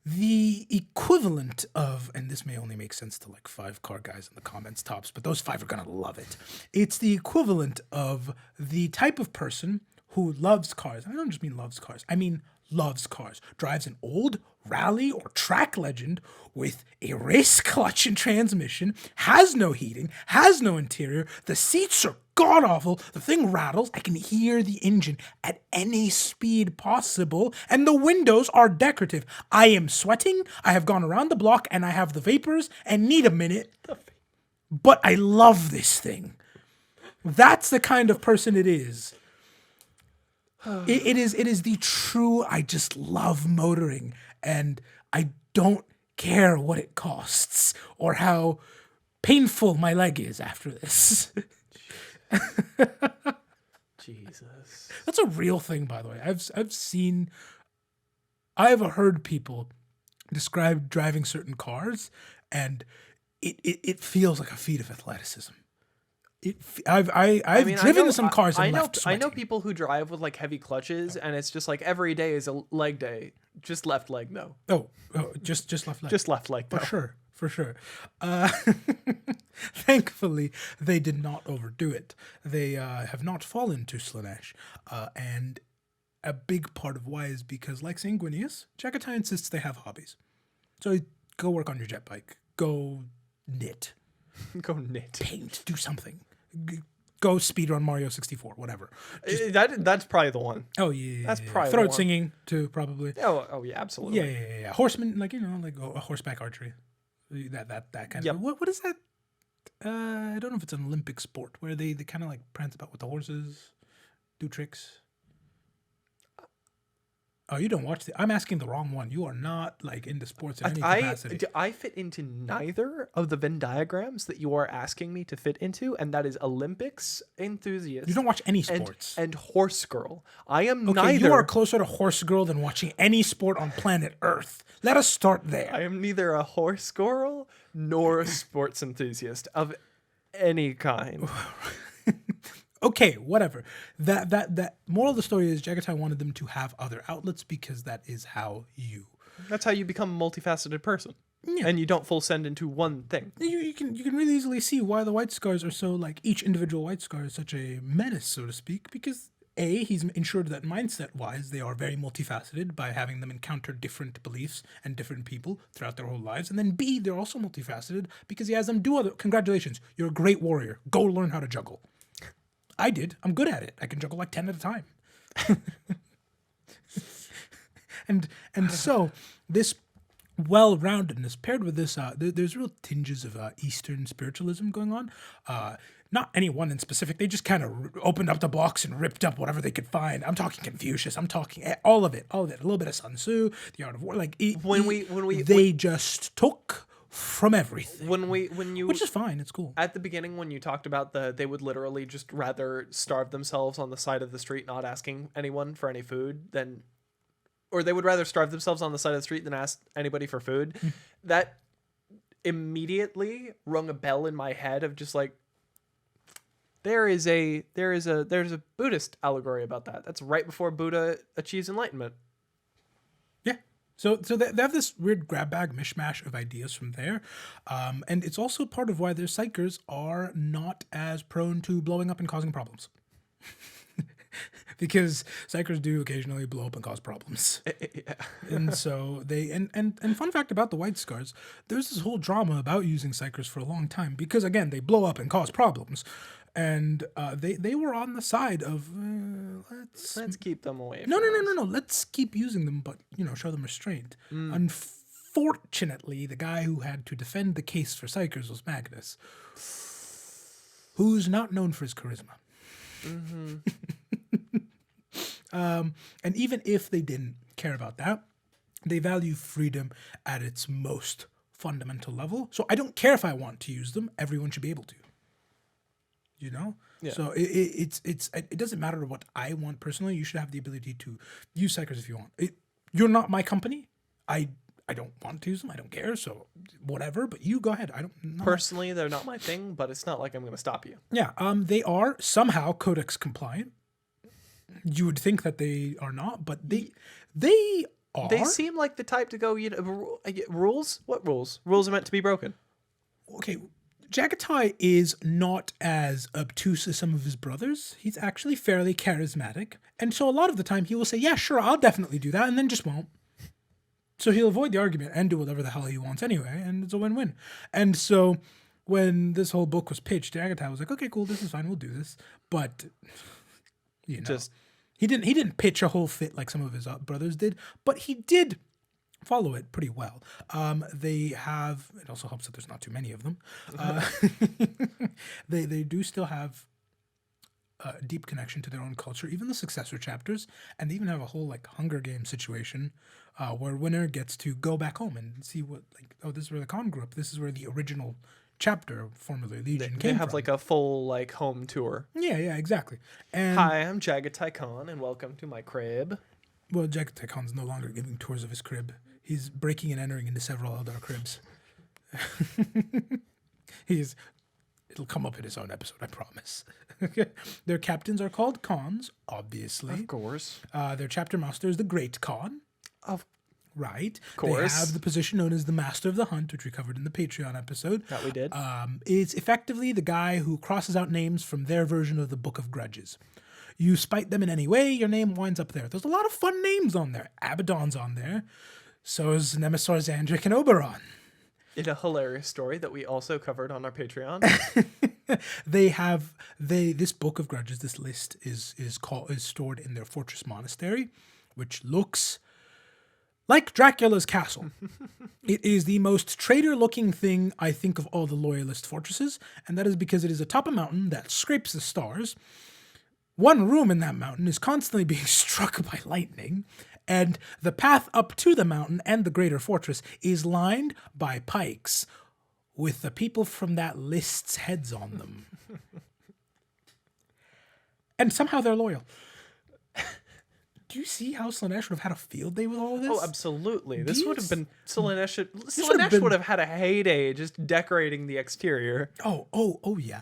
the equivalent of, and this may only make sense to like 5 car guys in the comments tops, but those 5 are gonna love it. It's the equivalent of the type of person who loves cars. I don't just mean loves cars. I mean loves cars. Drives an old rally or track legend with a race clutch and transmission, has no heating, has no interior, the seats are god-awful, the thing rattles, I can hear the engine at any speed possible, and the windows are decorative. I am sweating, I have gone around the block, and I have the vapors, and need a minute, but I love this thing. That's the kind of person it is. It is the true, I just love motoring, and I don't care what it costs or how painful my leg is after this. Jesus. That's a real thing, by the way. I've heard people describe driving certain cars, and it feels like a feat of athleticism. I've driven some cars and left sweating. I know people who drive with like heavy clutches, and it's just like every day is a leg day. Just left leg, no. Oh, just left leg. Just left leg, no. For sure. Thankfully, they did not overdo it. They have not fallen to Slaanesh. And a big part of why is because, like Sanguinius, Jaghatai insists they have hobbies. So go work on your jet bike. Go knit. Go knit. Paint. Do something. Go speedrun Mario 64, whatever. That's probably the one. Oh, yeah. That's probably throat the one. Singing, too, probably. Oh yeah, absolutely. Yeah. Horseman, like a horseback archery. That kind of. What is that? I don't know if it's an Olympic sport where they kind of like prance about with the horses, do tricks. Oh, you don't watch I'm asking the wrong one. You are not like into sports in any capacity. I fit into neither of the Venn diagrams that you are asking me to fit into, and that is Olympics enthusiast. You don't watch any sports. And horse girl. I am okay, neither. You are closer to horse girl than watching any sport on planet Earth. Let us start there. I am neither a horse girl nor a sports enthusiast of any kind. Okay, whatever. That moral of the story is Jaghatai wanted them to have other outlets because that is how you. That's how you become a multifaceted person. Yeah. And you don't full send into one thing. You can really easily see why the White Scars are so like each individual White Scar is such a menace, so to speak, because A, he's ensured that mindset-wise they are very multifaceted by having them encounter different beliefs and different people throughout their whole lives, and then B, they're also multifaceted because he has them do other. Congratulations, you're a great warrior. Go learn how to juggle. I did. I'm good at it. I can juggle like 10 at a time. and so this well-roundedness paired with this, there's real tinges of Eastern spiritualism going on. Not any one in specific. They just kind of opened up the box and ripped up whatever they could find. I'm talking Confucius. I'm talking all of it. A little bit of Sun Tzu, the Art of War. Like they just took from everything. Which is fine. It's cool. At the beginning, when you talked about they would literally just rather starve themselves on the side of the street, not asking anyone for any food, or they would rather starve themselves on the side of the street than ask anybody for food. That immediately rung a bell in my head of just like, there's a Buddhist allegory about that. That's right before Buddha achieves enlightenment. Yeah. So they have this weird grab bag mishmash of ideas from there. And it's also part of why their psychers are not as prone to blowing up and causing problems. because psychers do occasionally blow up and cause problems. Yeah. And so they and fun fact about the White Scars, there's this whole drama about using psychers for a long time because again they blow up and cause problems, and they were on the side of Let's keep them away. no, let's keep using them, but show them restraint. Unfortunately, the guy who had to defend the case for psychers was Magnus, who's not known for his charisma. And even if they didn't care about that, they value freedom at its most fundamental level. So I don't care if I want to use them. Everyone should be able to. Yeah. So it doesn't matter what I want personally. You should have the ability to use psychers if you want. You're not my company. I don't want to use them. I don't care. So whatever. But you go ahead. Personally, they're not my thing. But it's not like I'm going to stop you. Yeah. They are somehow codex compliant. You would think that they are not, but they are. They seem like the type to go. Rules? What rules? Rules are meant to be broken. Okay. Jaghatai is not as obtuse as some of his brothers. He's actually fairly charismatic. And so a lot of the time he will say, yeah, sure, I'll definitely do that, and then just won't. So he'll avoid the argument and do whatever the hell he wants anyway, and it's a win-win. And so when this whole book was pitched, Jaghatai was like, okay, cool, this is fine, we'll do this. But, he didn't pitch a whole fit like some of his brothers did, but he did follow it pretty well. They have, it also helps that there's not too many of them. They do still have a deep connection to their own culture, even the successor chapters, and they even have a whole Hunger Games situation where winner gets to go back home and see what, this is where the Khan grew up. This is where the original chapter, formerly Legion, came from. They have a full home tour. Yeah, exactly. And hi, I'm Jaghatai Khan, and welcome to my crib. Well, Jaghatai Khan's no longer giving tours of his crib. He's breaking and entering into several other cribs. It'll come up in his own episode, I promise. Their captains are called Khans, obviously. Of course. Their chapter master is the Great Khan. Right. Of course. They have the position known as the Master of the Hunt, which we covered in the Patreon episode. That we did. It's effectively the guy who crosses out names from their version of the Book of Grudges. You spite them in any way, your name winds up there. There's a lot of fun names on there. Abaddon's on there. So is Nemesis, Xandric, and Oberon. In a hilarious story that we also covered on our Patreon. This Book of Grudges, this list is stored in their fortress monastery, which looks like Dracula's castle. It is the most traitor-looking thing, I think, of all the loyalist fortresses, and that is because it is atop a mountain that scrapes the stars. One room in that mountain is constantly being struck by lightning, and the path up to the mountain and the greater fortress is lined by pikes with the people from that list's heads on them. And somehow they're loyal. Do you see how Slaanesh would have had a field day with all of this? Oh, absolutely. This would have been Slaanesh been- would have had a heyday just decorating the exterior. Oh, yeah.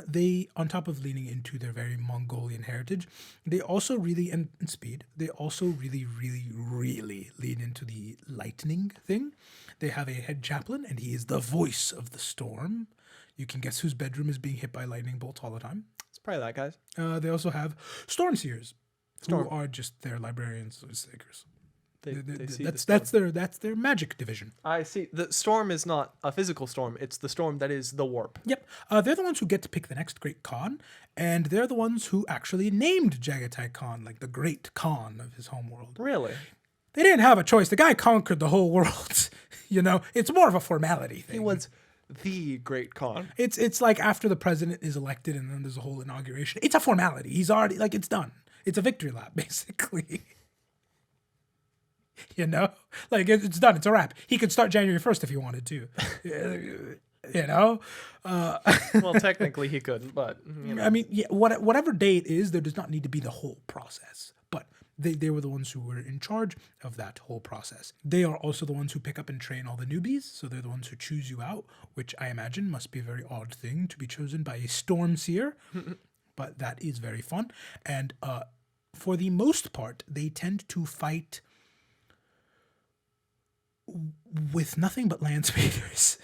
They, on top of leaning into their very Mongolian heritage, they also really, and speed, they also really, really, really lean into the lightning thing. They have a head chaplain, and he is the voice of the storm. You can guess whose bedroom is being hit by lightning bolts all the time. It's probably that, guys. They also have storm seers, who are just their librarians or seekers. That's their magic division. I see. The storm is not a physical storm. It's the storm that is the warp. Yep. They're the ones who get to pick the next great Khan, and they're the ones who actually named Jaghatai Khan, the great Khan of his homeworld. Really? They didn't have a choice. The guy conquered the whole world. It's more of a formality thing. He was the great Khan. It's like after the president is elected and then there's a whole inauguration. It's a formality. He's already, it's done. It's a victory lap, basically. It's done. It's a wrap. He could start January 1st if he wanted to. Well, technically he couldn't, but I mean, whatever day it is, there does not need to be the whole process. But they were the ones who were in charge of that whole process. They are also the ones who pick up and train all the newbies, so they're the ones who choose you out, which I imagine must be a very odd thing to be chosen by a storm seer. But that is very fun. And for the most part, they tend to fight with nothing but land speeders.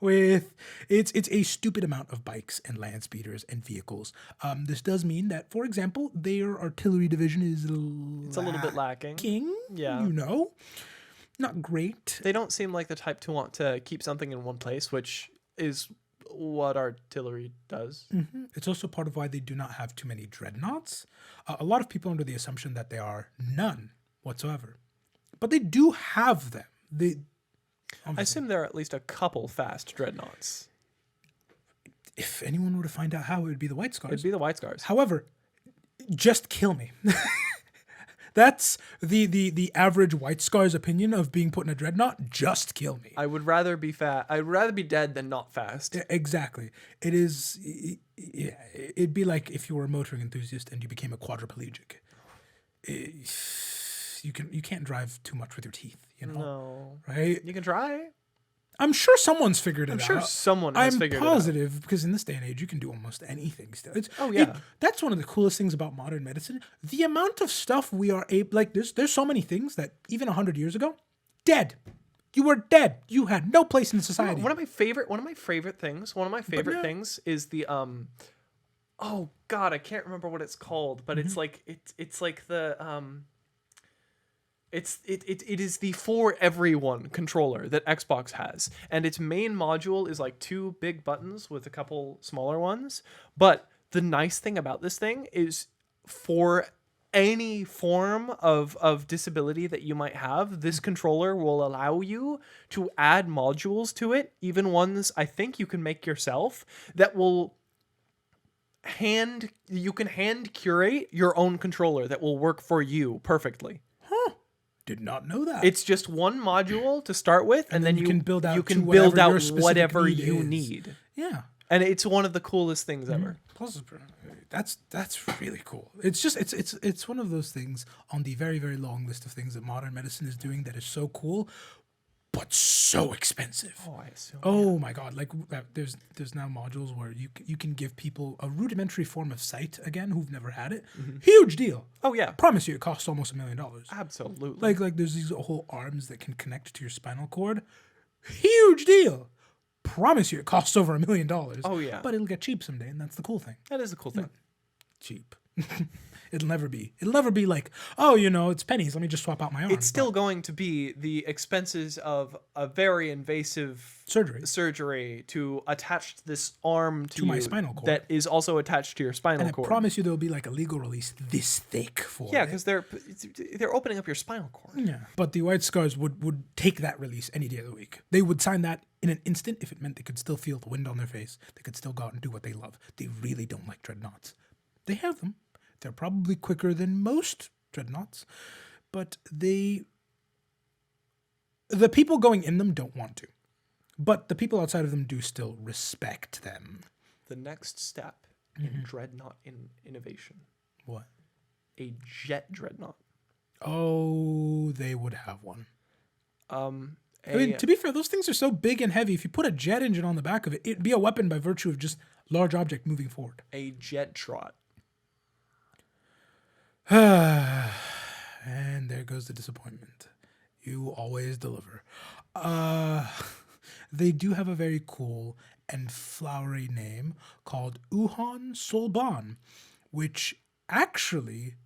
with it's a stupid amount of bikes and land speeders and vehicles. This does mean that, for example, their artillery division is It's a little bit lacking. Yeah. You know, not great. They don't seem like the type to want to keep something in one place, which is what artillery does. It's also part of why they do not have too many dreadnoughts. A lot of people are under the assumption that there are none whatsoever, but they do have them. I assume there are at least a couple fast dreadnoughts. If anyone were to find out how, it would be the White Scars. It'd be the White Scars. However, just kill me. That's the average White Scars opinion of being put in a dreadnought. Just kill me. I would rather be I'd rather be dead than not fast. Exactly. It is. Yeah. It'd be like if you were a motoring enthusiast and you became a quadriplegic. You can't drive too much with your teeth. You know. No. Right. You can try. I'm sure someone's figured it out. I'm sure someone has figured it out. I'm positive, because in this day and age, you can do almost anything still. That's one of the coolest things about modern medicine. The amount of stuff we are able, like there's so many things that even 100 years ago, dead. You were dead. You had no place in society. One of my favorite things is the oh god, I can't remember what it's called, but it's like the it is the for everyone controller that Xbox has, and its main module is like 2 big buttons with a couple smaller ones. But the nice thing about this thing is, for any form of disability that you might have, this controller will allow you to add modules to it, even ones I think you can make yourself, that will hand curate your own controller that will work for you perfectly. Did not know that. It's just one module to start with, and then you can build out whatever you need. Yeah. And it's one of the coolest things ever. Plus, that's really cool. It's just it's one of those things on the very, very long list of things that modern medicine is doing that is so cool, but so expensive. Oh, I assume. Oh my god! Like there's now modules where you can give people a rudimentary form of sight again who've never had it. Huge deal. Oh yeah. Promise you, it costs almost $1 million. Absolutely. Like there's these whole arms that can connect to your spinal cord. Huge deal. Promise you, it costs over $1 million. Oh yeah. But it'll get cheap someday, and that's the cool thing. That is the cool thing. Cheap. It'll never be like, oh, it's pennies. Let me just swap out my arm. It's still going to be the expenses of a very invasive surgery to attach this arm to my spinal cord that is also attached to your spinal cord. I promise you, there'll be like a legal release this thick for it. Yeah, because they're opening up your spinal cord. Yeah, but the White Scars would take that release any day of the week. They would sign that in an instant if it meant they could still feel the wind on their face. They could still go out and do what they love. They really don't like dreadnoughts. They have them. They're probably quicker than most dreadnoughts, but the people going in them don't want to. But the people outside of them do still respect them. The next step in dreadnought innovation. What? A jet dreadnought. Oh, they would have one. I mean, to be fair, those things are so big and heavy. If you put a jet engine on the back of it, it'd be a weapon by virtue of just large object moving forward. A jet trot. And there goes the disappointment. You always deliver. They do have a very cool and flowery name called Uhan Solban, which actually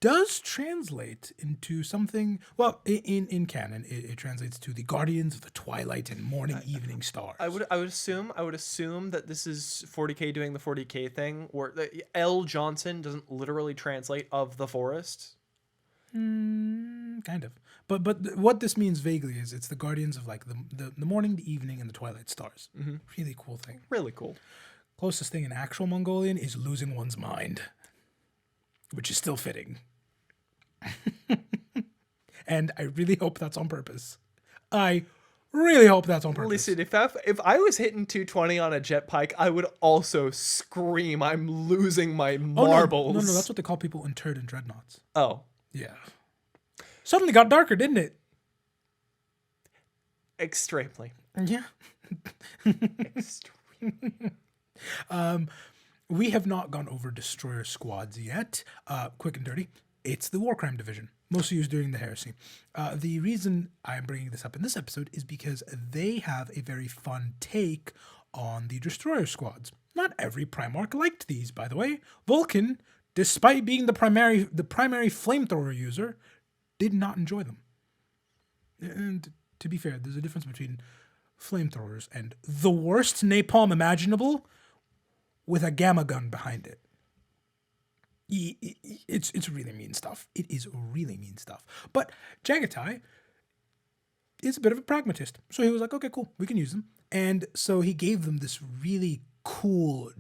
does translate into something. Well, in canon, it translates to the Guardians of the Twilight and Morning Evening Stars. I would assume that this is 40K doing the 40K thing, where L. Johnson doesn't literally translate of the forest. Kind of. But what this means vaguely is it's the Guardians of like the morning, the evening, and the twilight stars. Really cool thing. Really cool. Closest thing in actual Mongolian is losing one's mind, which is still fitting. And I really hope that's on purpose. I really hope that's on purpose. Listen, if I was hitting 220 on a jet pike, I would also scream, I'm losing my marbles. No, that's what they call people interred in dreadnoughts. Oh. Yeah. Suddenly got darker, didn't it? Extremely. Yeah. Extremely. We have not gone over destroyer squads yet. Quick and dirty. It's the war crime division, mostly used during the Heresy. The reason I'm bringing this up in this episode is because they have a very fun take on the destroyer squads. Not every Primarch liked these, by the way. Vulcan, despite being the primary flamethrower user, did not enjoy them. And to be fair, there's a difference between flamethrowers and the worst napalm imaginable with a gamma gun behind it. It's really mean stuff. It is really mean stuff. But Jaghatai is a bit of a pragmatist. So he was like, okay, cool, we can use them. And so he gave them this really cool,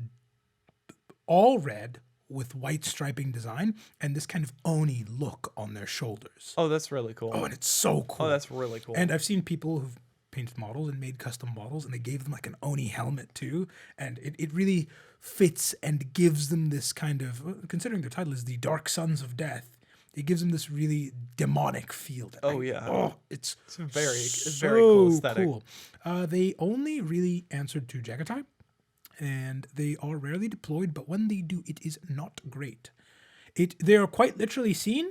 all red with white striping design and this kind of Oni look on their shoulders. Oh, that's really cool. Oh, and it's so cool. Oh, that's really cool. And I've seen people who've painted models and made custom models, and they gave them like an Oni helmet too. And it really fits and gives them this kind of, considering their title is the Dark Sons of Death, it gives them this really demonic feel. It's very cool aesthetic. Cool. They only really answered to Jaghatai, and they are rarely deployed, but when they do, it is not great. They are quite literally seen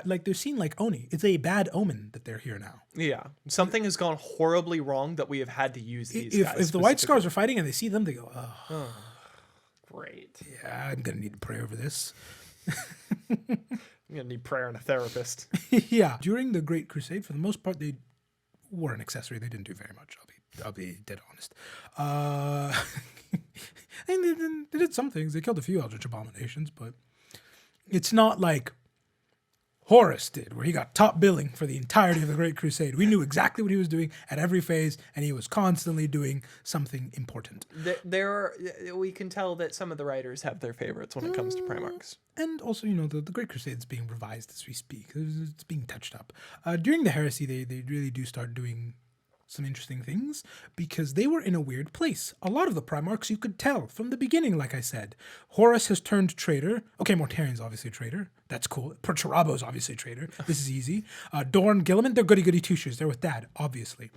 they're seen like Oni. It's a bad omen that they're here now. Yeah, something has gone horribly wrong that we have had to use these guys. If the White Scars are fighting and they see them, they go, oh. Great. Yeah, I'm going to need to pray over this. I'm going to need prayer and a therapist. Yeah. During the Great Crusade, for the most part, they were an accessory. They didn't do very much. I'll be dead honest. And they did some things. They killed a few Eldritch Abominations, but it's not like Horus did, where he got top billing for the entirety of the Great Crusade. We knew exactly what he was doing at every phase, and he was constantly doing something important. We can tell that some of the writers have their favorites when it comes to Primarchs. And also, the Great Crusade is being revised as we speak. It's being touched up. During the Heresy, they really do start doing some interesting things because they were in a weird place. A lot of the Primarchs you could tell from the beginning, like I said. Horus has turned traitor. Okay, Mortarian's obviously a traitor. That's cool. Perturabo's obviously a traitor. This is easy. Dorn, Gilliman, they're goody-goody two-shoes. They're with Dad, obviously.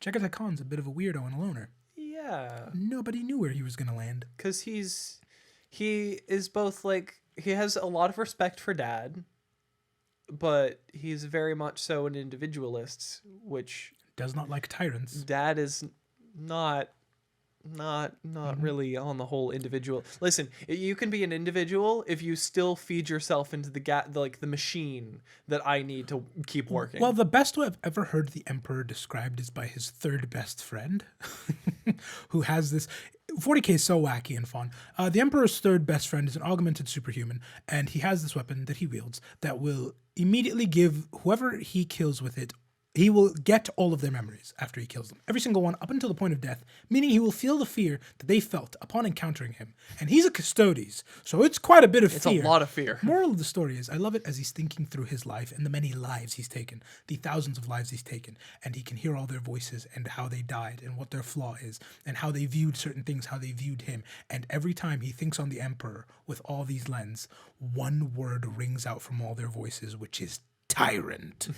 Jaghatai Khan's a bit of a weirdo and a loner. Yeah. Nobody knew where he was going to land. Because he is both he has a lot of respect for Dad, but he's very much so an individualist, which does not like tyrants. Dad is not really on the whole individual. Listen, you can be an individual if you still feed yourself into the machine that I need to keep working. Well, the best way I've ever heard the Emperor described is by his third best friend, who has this. 40k is so wacky and fun. The Emperor's third best friend is an augmented superhuman, and he has this weapon that he wields that will immediately give whoever he kills with it, he will get all of their memories after he kills them. Every single one up until the point of death, meaning he will feel the fear that they felt upon encountering him. And he's a Custodes, so it's quite a bit of fear. It's a lot of fear. Moral of the story is, I love it as he's thinking through his life and the many lives he's taken, the thousands of lives he's taken, and he can hear all their voices and how they died and what their flaw is and how they viewed certain things, how they viewed him. And every time he thinks on the Emperor with all these lenses, one word rings out from all their voices, which is tyrant.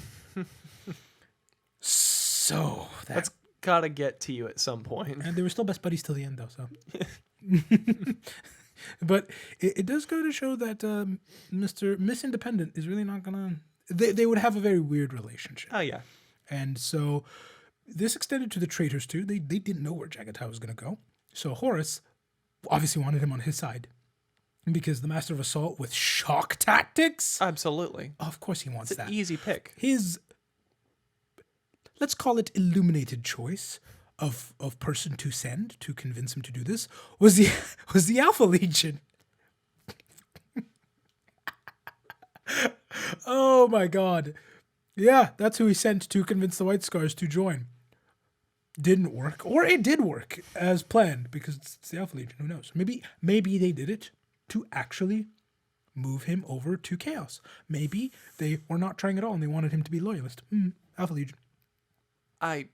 So that's gotta get to you at some point. And they were still best buddies till the end, though. So, but it does go to show that Miss Independent is really not gonna. They would have a very weird relationship. Oh yeah. And so this extended to the traitors too. They didn't know where Jaghatai was gonna go. So Horus obviously wanted him on his side because the Master of Assault with shock tactics. Absolutely. Of course, he wants it's an that. Easy pick. His, let's call it, illuminated choice of person to send to convince him to do this was the Alpha Legion. Oh my God. Yeah, that's who he sent to convince the White Scars to join. Didn't work, or it did work as planned because it's the Alpha Legion. Who knows? Maybe they did it to actually move him over to Chaos. Maybe they were not trying at all and they wanted him to be loyalist. Alpha Legion. I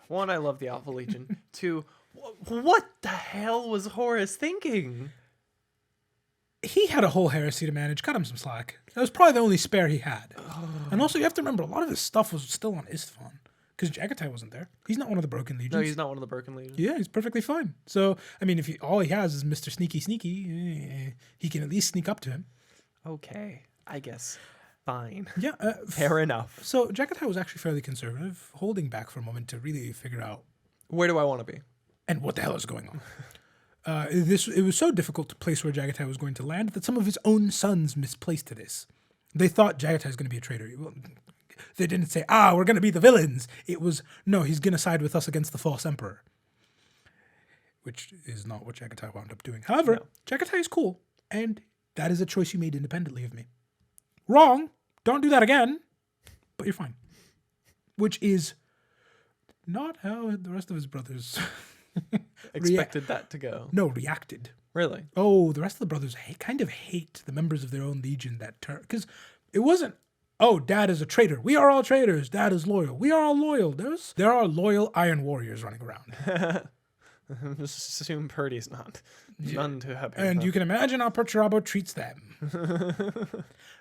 love the Alpha Legion. Two, what the hell was Horus thinking? He had a whole heresy to manage. Cut him some slack. That was probably the only spare he had. And also, you have to remember, a lot of his stuff was still on Istvan. because Jaghatai wasn't there. He's not one of the broken legions. No, he's not one of the broken legions. Yeah, he's perfectly fine. So, I mean, if all he has is Mr. Sneaky, he can at least sneak up to him. Okay, I guess. Fine. Yeah. Fair enough. So Jaghatai was actually fairly conservative, holding back for a moment to really figure out Where do I want to be? and what the hell is going on. It was so difficult to place where Jaghatai was going to land that some of his own sons misplaced this. They thought Jaghatai was going to be a traitor. Well, they didn't say, we're going to be the villains. It was, no, he's going to side with us against the false emperor. Which is not what Jaghatai wound up doing. However, No. Jaghatai is cool, and that is a choice you made independently of me. Wrong. Don't do that again. But you're fine. Which is not how the rest of his brothers Expected that to go. reacted. Really? Oh, the rest of the brothers kind of hate the members of their own legion that turn. Because it wasn't, Dad is a traitor. We are all traitors. Dad is loyal. We are all loyal. There are loyal Iron Warriors running around. Just assume Purdy's not. None too happy. And you can imagine how Perturabo treats them.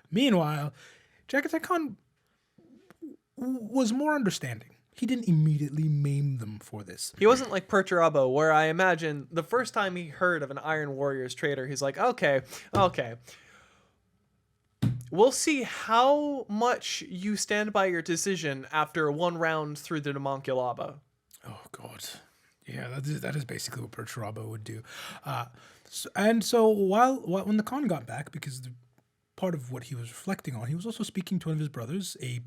Meanwhile, Jaghatai Khan was more understanding. He didn't immediately maim them for this. He wasn't like Perturabo, where I imagine the first time he heard of an Iron Warrior's traitor, he's like, okay. We'll see how much you stand by your decision after one round through the Homunculaba. Oh, God. Yeah, that is basically what Perturabo would do. So when the Khan got back, because part of what he was reflecting on, he was also speaking to one of his brothers, a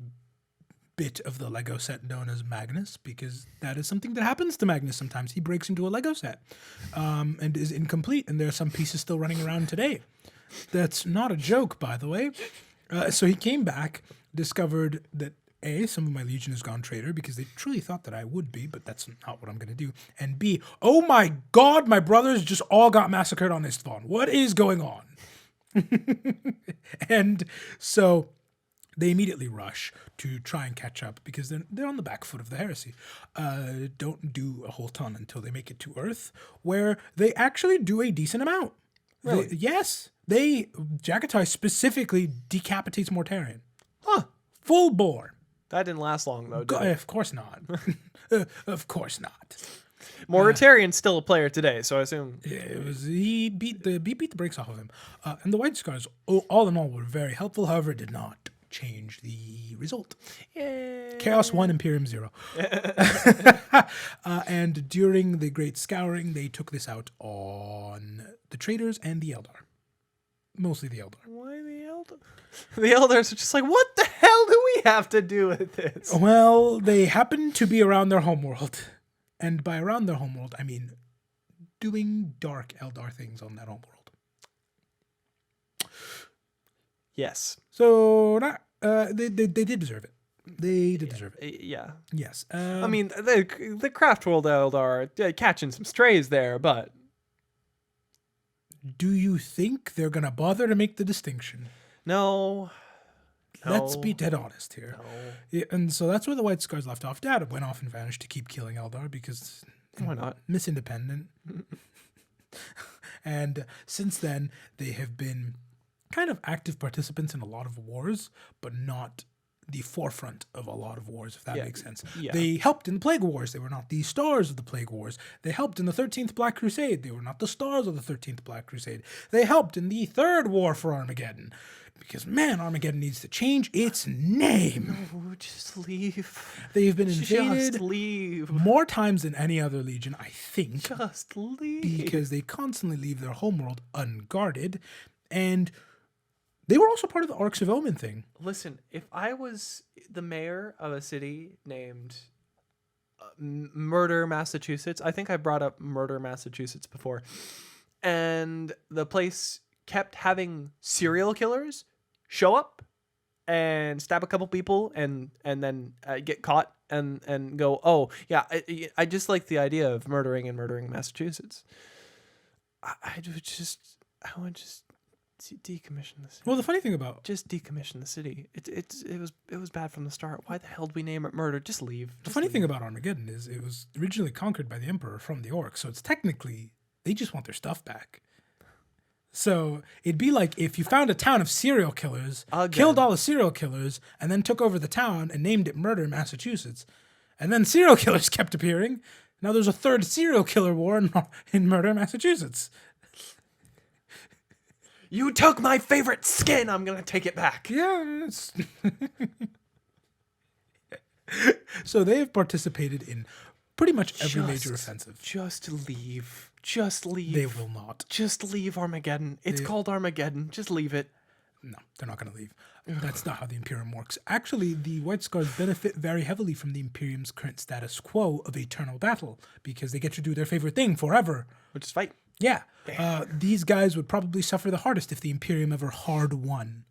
bit of the Lego set known as Magnus, because that is something that happens to Magnus sometimes. He breaks into a Lego set and is incomplete, and there are some pieces still running around today. That's not a joke, by the way. So he came back, discovered that A, some of my legion has gone traitor because they truly thought that I would be, but that's not what I'm going to do. And B, oh my God, my brothers just all got massacred on Istvan. What is going on? And so they immediately rush to try and catch up because they're on the back foot of the heresy. Don't do a whole ton until they make it to Earth, where they actually do a decent amount. Really? Jaghatai specifically decapitates Mortarion. Huh. Full bore. That didn't last long, though, did it? Of course not. Of course not. Moritarian's still a player today, so I assume... Yeah, he beat the brakes off of him. And the White Scars, all in all, were very helpful. However, it did not change the result. Yay. Chaos 1, Imperium 0. And during the Great Scouring, they took this out on the Traitors and the Eldar. Mostly the Eldar. Why the Eldar? The Eldars are just like, what the hell do we have to do with this? Well, they happen to be around their homeworld. And by around their homeworld, I mean doing dark Eldar things on that homeworld. Yes. So they did deserve it. They did deserve it. Yeah. Yes. I mean, the Craft World Eldar are catching some strays there, but... Do you think they're going to bother to make the distinction? No. Let's be dead honest here. No. Yeah, and so that's where the White Scars left off. Dad went off and vanished to keep killing Eldar because... Why not? Miss Independent. And since then, they have been kind of active participants in a lot of wars, but not the forefront of a lot of wars, if that makes sense. Yeah. They helped in the Plague Wars. They were not the stars of the Plague Wars. They helped in the 13th Black Crusade. They were not the stars of the 13th Black Crusade. They helped in the Third War for Armageddon. Because, man, Armageddon needs to change its name. No, just leave. They've been invaded Just leave. more times than any other legion, I think. Just leave. Because they constantly leave their homeworld unguarded. And they were also part of the Arcs of Omen thing. Listen, if I was the mayor of a city named Murder, Massachusetts, I think I brought up Murder, Massachusetts before, and the place kept having serial killers show up and stab a couple people and then get caught and go, oh, yeah, I just like the idea of murdering Massachusetts. I would just decommission the city. Well, the funny thing about... Just decommission the city. It was bad from the start. Why the hell did we name it Murder? Just leave. The funny thing about Armageddon is it was originally conquered by the Emperor from the Orcs, so it's technically... They just want their stuff back. So it'd be like if you found a town of serial killers, killed all the serial killers, and then took over the town and named it Murder, Massachusetts. And then serial killers kept appearing. Now there's a third serial killer war in Murder, Massachusetts. You took my favorite skin. I'm going to take it back. Yeah. So they have participated in pretty much every major offensive. Just leave. Just leave. They will not. Just leave Armageddon. It's called Armageddon. Just leave it. No, they're not going to leave. That's not how the Imperium works. Actually, the White Scars benefit very heavily from the Imperium's current status quo of eternal battle because they get to do their favorite thing forever. Which is fight. Yeah. These guys would probably suffer the hardest if the Imperium ever hard won.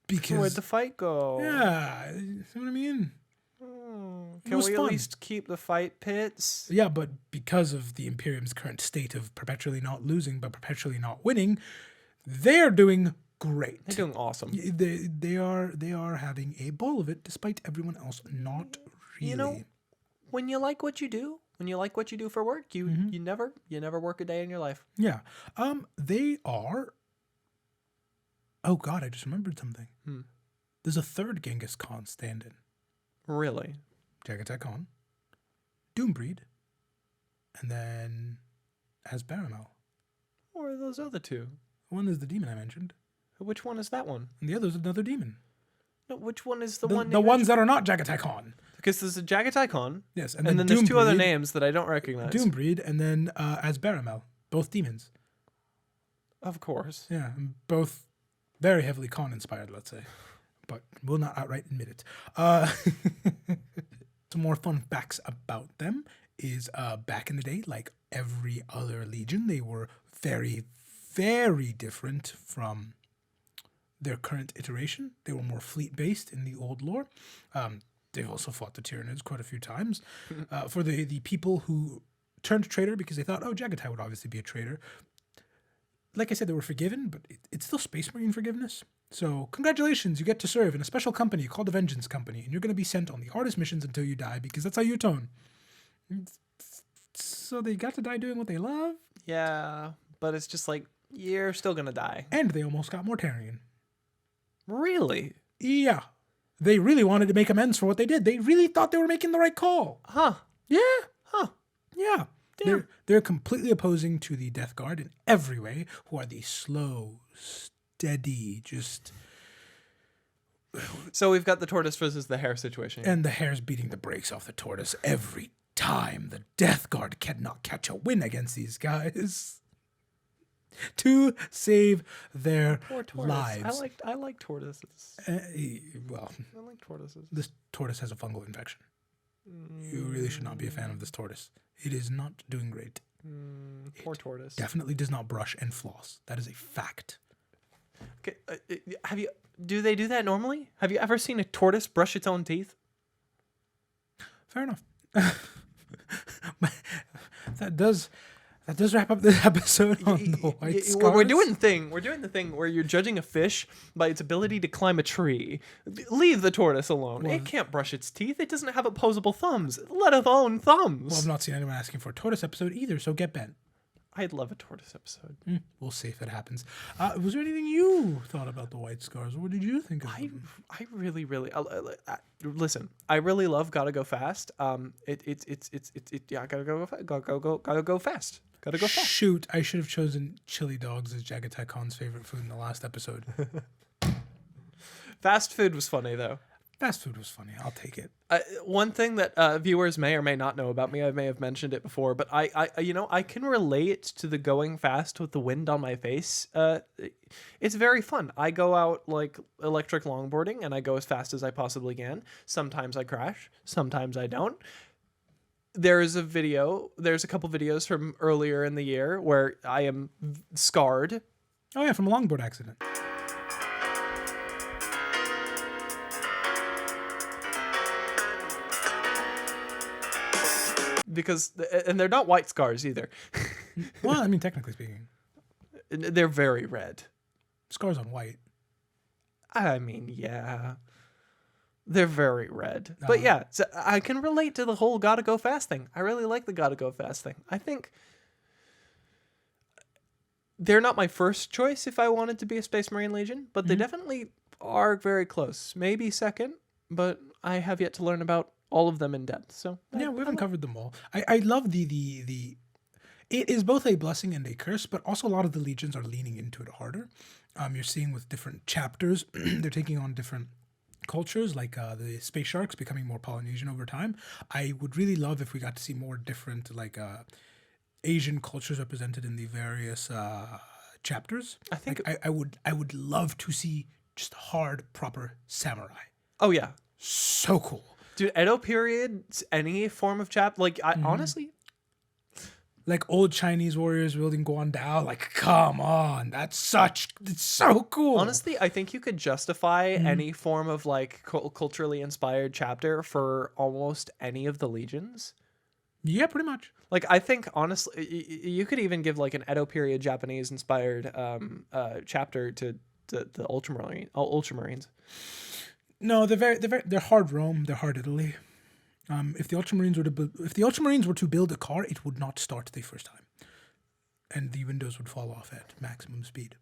Because Where'd the fight go? yeah, you know what I mean? Can we at least keep the fight pits? Yeah, but because of the Imperium's current state of perpetually not losing but perpetually not winning, they're doing great. They're doing awesome. They are having a ball of it despite everyone else not really. You know, when you like what you do, when you like what you do for work, you never work a day in your life. Yeah. They are. Oh God, I just remembered something. There's a third Genghis Khan stand-in. Really? Jaghatai Khan, Doombreed, and then Asbaramel. Or are those other two? One is the demon I mentioned, Which one is that one? and the other is another demon. No, which one is the The one? ones that are not Jaghatai Khan. Because there's a Jaghatai Khan. Yes, And then there's two other names that I don't recognize. Doombreed, and then Asbaramel. Both demons. Of course. Yeah, and both very heavily Khan inspired, let's say, but will not outright admit it. Some more fun facts about them is back in the day, like every other legion, they were very, very different from their current iteration. They were more fleet-based in the old lore. They've also fought the Tyranids quite a few times. For the people who turned traitor because they thought, oh, Jaghatai would obviously be a traitor. Like I said, they were forgiven, but it's still Space Marine forgiveness. So congratulations, you get to serve in a special company called the Vengeance Company, and you're going to be sent on the hardest missions until you die because that's how you atone. So they got to die doing what they love. Yeah, but it's just like, you're still going to die. And they almost got Mortarian. Really? Yeah. They really wanted to make amends for what they did. They really thought they were making the right call. Huh. Yeah. Huh. Yeah. Damn. They're completely opposing to the Death Guard in every way, who are the slow, steady, just... So we've got the tortoise versus the hare situation. And the hare's beating the brakes off the tortoise every time. The Death Guard cannot catch a win against these guys. To save their Poor tortoise. lives. I like tortoises. Well, I like tortoises. this tortoise has a fungal infection. You really should not be a fan of this tortoise. It is not doing great. Poor tortoise. Definitely does not brush and floss. That is a fact. Okay, do they do that normally? Have you ever seen a tortoise brush its own teeth? Fair enough. That does wrap up this episode on the White Scars. We're doing the thing where you're judging a fish by its ability to climb a tree. Leave the tortoise alone. It can't brush its teeth. It doesn't have opposable thumbs, let alone thumbs. Well, I've not seen anyone asking for a tortoise episode either, so get bent. I'd love a tortoise episode. We'll see if it happens. Was there anything you thought about the White Scars? What did you think of them? I really listen. I really love Gotta Go Fast. Yeah. Gotta go fast. Gotta go fast. Shoot, I should have chosen chili dogs as Jaghatai Khan's favorite food in the last episode. Fast food was funny though. Fast food was funny. I'll take it. One thing that viewers may or may not know about me, I may have mentioned it before, but I can relate to the going fast with the wind on my face. It's very fun. I go out like electric longboarding and I go as fast as I possibly can. Sometimes I crash. Sometimes I don't. There's a couple videos from earlier in the year where I am scarred. Oh yeah, from a longboard accident. And they're not white scars either. Well, I mean, technically speaking. They're very red. Scars on white. I mean, yeah. They're very red. But yeah, so I can relate to the whole gotta go fast thing. I really like the gotta go fast thing. I think they're not my first choice if I wanted to be a Space Marine Legion, but they definitely are very close. Maybe second, but I have yet to learn about all of them in depth. So Yeah, we haven't covered them all. I love the it is both a blessing and a curse, but also a lot of the legions are leaning into it harder. You're seeing with different chapters, they're taking on different cultures, like the space sharks becoming more Polynesian over time. I would really love if we got to see more different like Asian cultures represented in the various chapters. I think I would love to see just hard proper samurai. oh yeah, So cool. dude, Edo period, any form of like I honestly, Like old Chinese warriors wielding Guandao. Like, come on, it's so cool. honestly, I think you could justify any form of like culturally inspired chapter for almost any of the legions. Yeah, pretty much. Like I think honestly, you could even give like an Edo period Japanese inspired chapter to the Ultramarines. No, they're hard Rome. They're hard Italy. If the Ultramarines were to build a car, it would not start the first time, and the windows would fall off at maximum speed.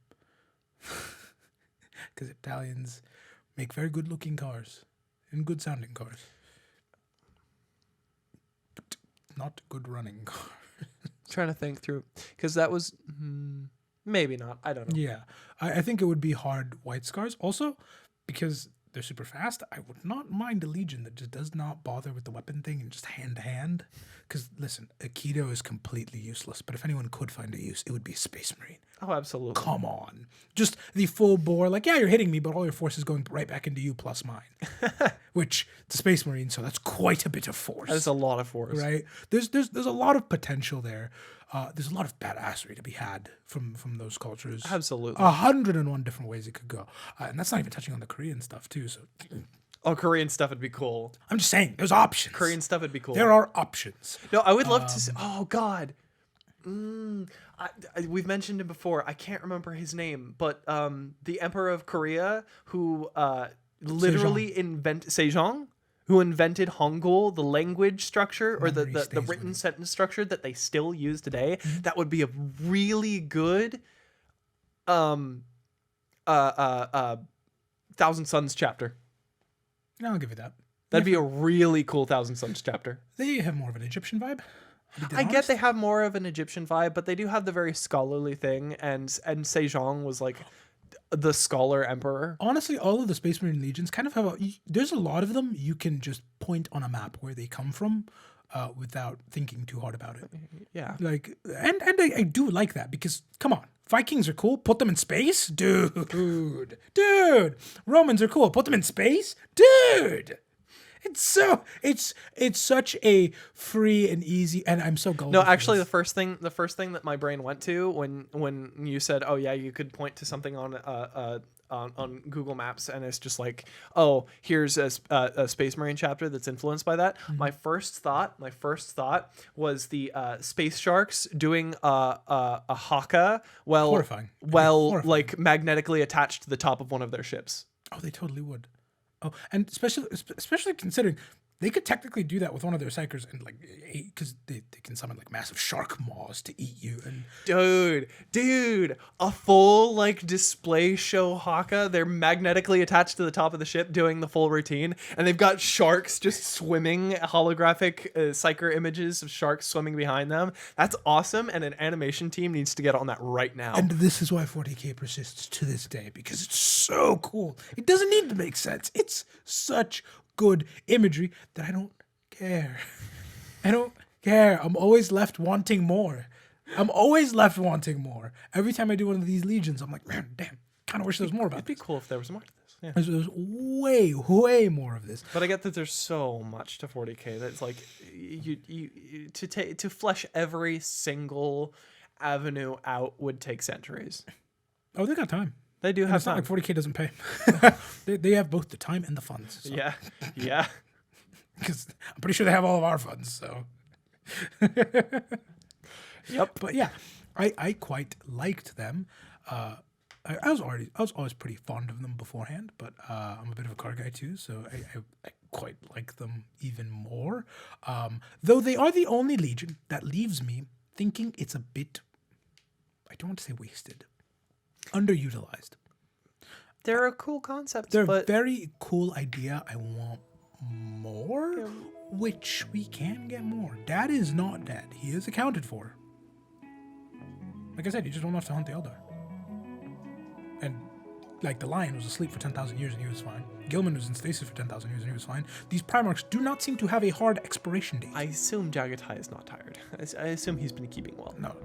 Because Italians make very good-looking cars and good-sounding cars, but not good-running cars. Trying to think through because that was maybe not. I don't know. Yeah, I think it would be hard white scars also because they're super fast. I would not mind a legion that just does not bother with the weapon thing and just hand to hand. Because listen, Aikido is completely useless. But if anyone could find a use, it would be a Space Marine. Oh, absolutely. Come on, just the full bore. Like, yeah, you're hitting me, but all your force is going right back into you plus mine. Which the Space Marine, so that's quite a bit of force. That's a lot of force, Right? There's a lot of potential there. There's a lot of badassery to be had from those cultures. Absolutely. 101 different ways it could go, and that's not even touching on the Korean stuff too. So Oh, Korean stuff would be cool. I'm just saying, there's options. Korean stuff would be cool. There are options. No, I would love to see. Oh God. We've mentioned him before. I can't remember his name, but the Emperor of Korea who literally Sejong, who invented Hangul, the language structure or the written sentence structure that they still use today. That would be a really good Thousand Sons chapter. No, I'll give you that. That'd be a really cool Thousand Sons chapter. They have more of an Egyptian vibe. I get they have more of an Egyptian vibe, but they do have the very scholarly thing, and Sejong was like the scholar emperor. Honestly, all of the Space Marine legions kind of have there's a lot of them you can just point on a map where they come from without thinking too hard about it. Yeah. Like, and I do like that because, come on, Vikings are cool. Put them in space? Dude. Romans are cool. Put them in space? Dude. It's such a free and easy, and I'm so gullible. No, actually, the first thing that my brain went to when you said, "Oh yeah, you could point to something on Google Maps," and it's just like, "Oh, here's a Space Marine chapter that's influenced by that." Mm-hmm. My first thought was the space sharks doing a haka, horrifying. Like magnetically attached to the top of one of their ships. Oh, they totally would. Oh, and especially considering they could technically do that with one of their psychers and like, because they can summon like massive shark maws to eat you. And dude, a full like display show haka. They're magnetically attached to the top of the ship doing the full routine, and they've got sharks just swimming, holographic psyker images of sharks swimming behind them. That's awesome, and an animation team needs to get on that right now. And this is why 40K persists to this day, because it's so cool. It doesn't need to make sense. It's such good imagery that I don't care. I don't care. I'm always left wanting more. Every time I do one of these legions, I'm like, man, damn, kind of wish there was more about It'd be cool if there was more to this. Yeah. There's way more of this. But I get that there's so much to 40K that's like you to flesh every single avenue out would take centuries. Oh, they got time. They do have it's time. Not like 40K doesn't pay. they have both the time and the funds. So. Yeah. Because I'm pretty sure they have all of our funds. So. Yep. But yeah, I quite liked them. I was always pretty fond of them beforehand, but I'm a bit of a car guy too, so I quite like them even more. Though they are the only legion that leaves me thinking it's a bit, I don't want to say wasted, underutilized. They're a cool concept. They're a very cool idea. I want more, which we can get more. Dad is not dead. He is accounted for. Like I said, you just don't have to hunt the Eldar. And like the lion was asleep for 10,000 years and he was fine. Gilman was in stasis for 10,000 years and he was fine. These Primarchs do not seem to have a hard expiration date. I assume Jaghatai is not tired. I assume he's been keeping well. No.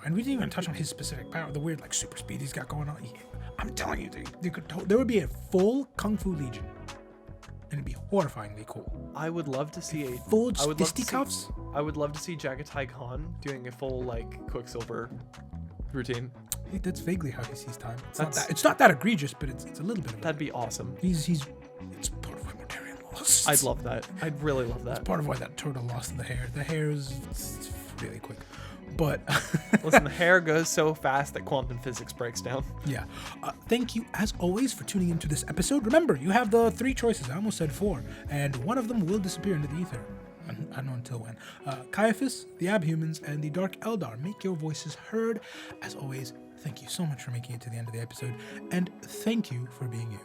And we didn't even touch on his specific power, the weird like super speed he's got going on. I'm telling you, there would be a full Kung Fu Legion. And it'd be horrifyingly cool. I would love to see a full fisticuffs. I would love to see Jaghatai Khan doing a full like Quicksilver routine. That's vaguely how he sees time. It's not that egregious, but it's a little bit of that'd be awesome. It's part of why Mortarion lost. I'd love that. I'd really love that. It's part of why that turtle lost to the hare. The hare is it's really quick. But listen, the hair goes so fast that quantum physics breaks down. Yeah. Thank you, as always, for tuning into this episode. Remember, you have the 3 choices. I almost said 4. And one of them will disappear into the ether. I don't know until when. Caiaphas, the Abhumans, and the Dark Eldar. Make your voices heard. As always, thank you so much for making it to the end of the episode. And thank you for being you.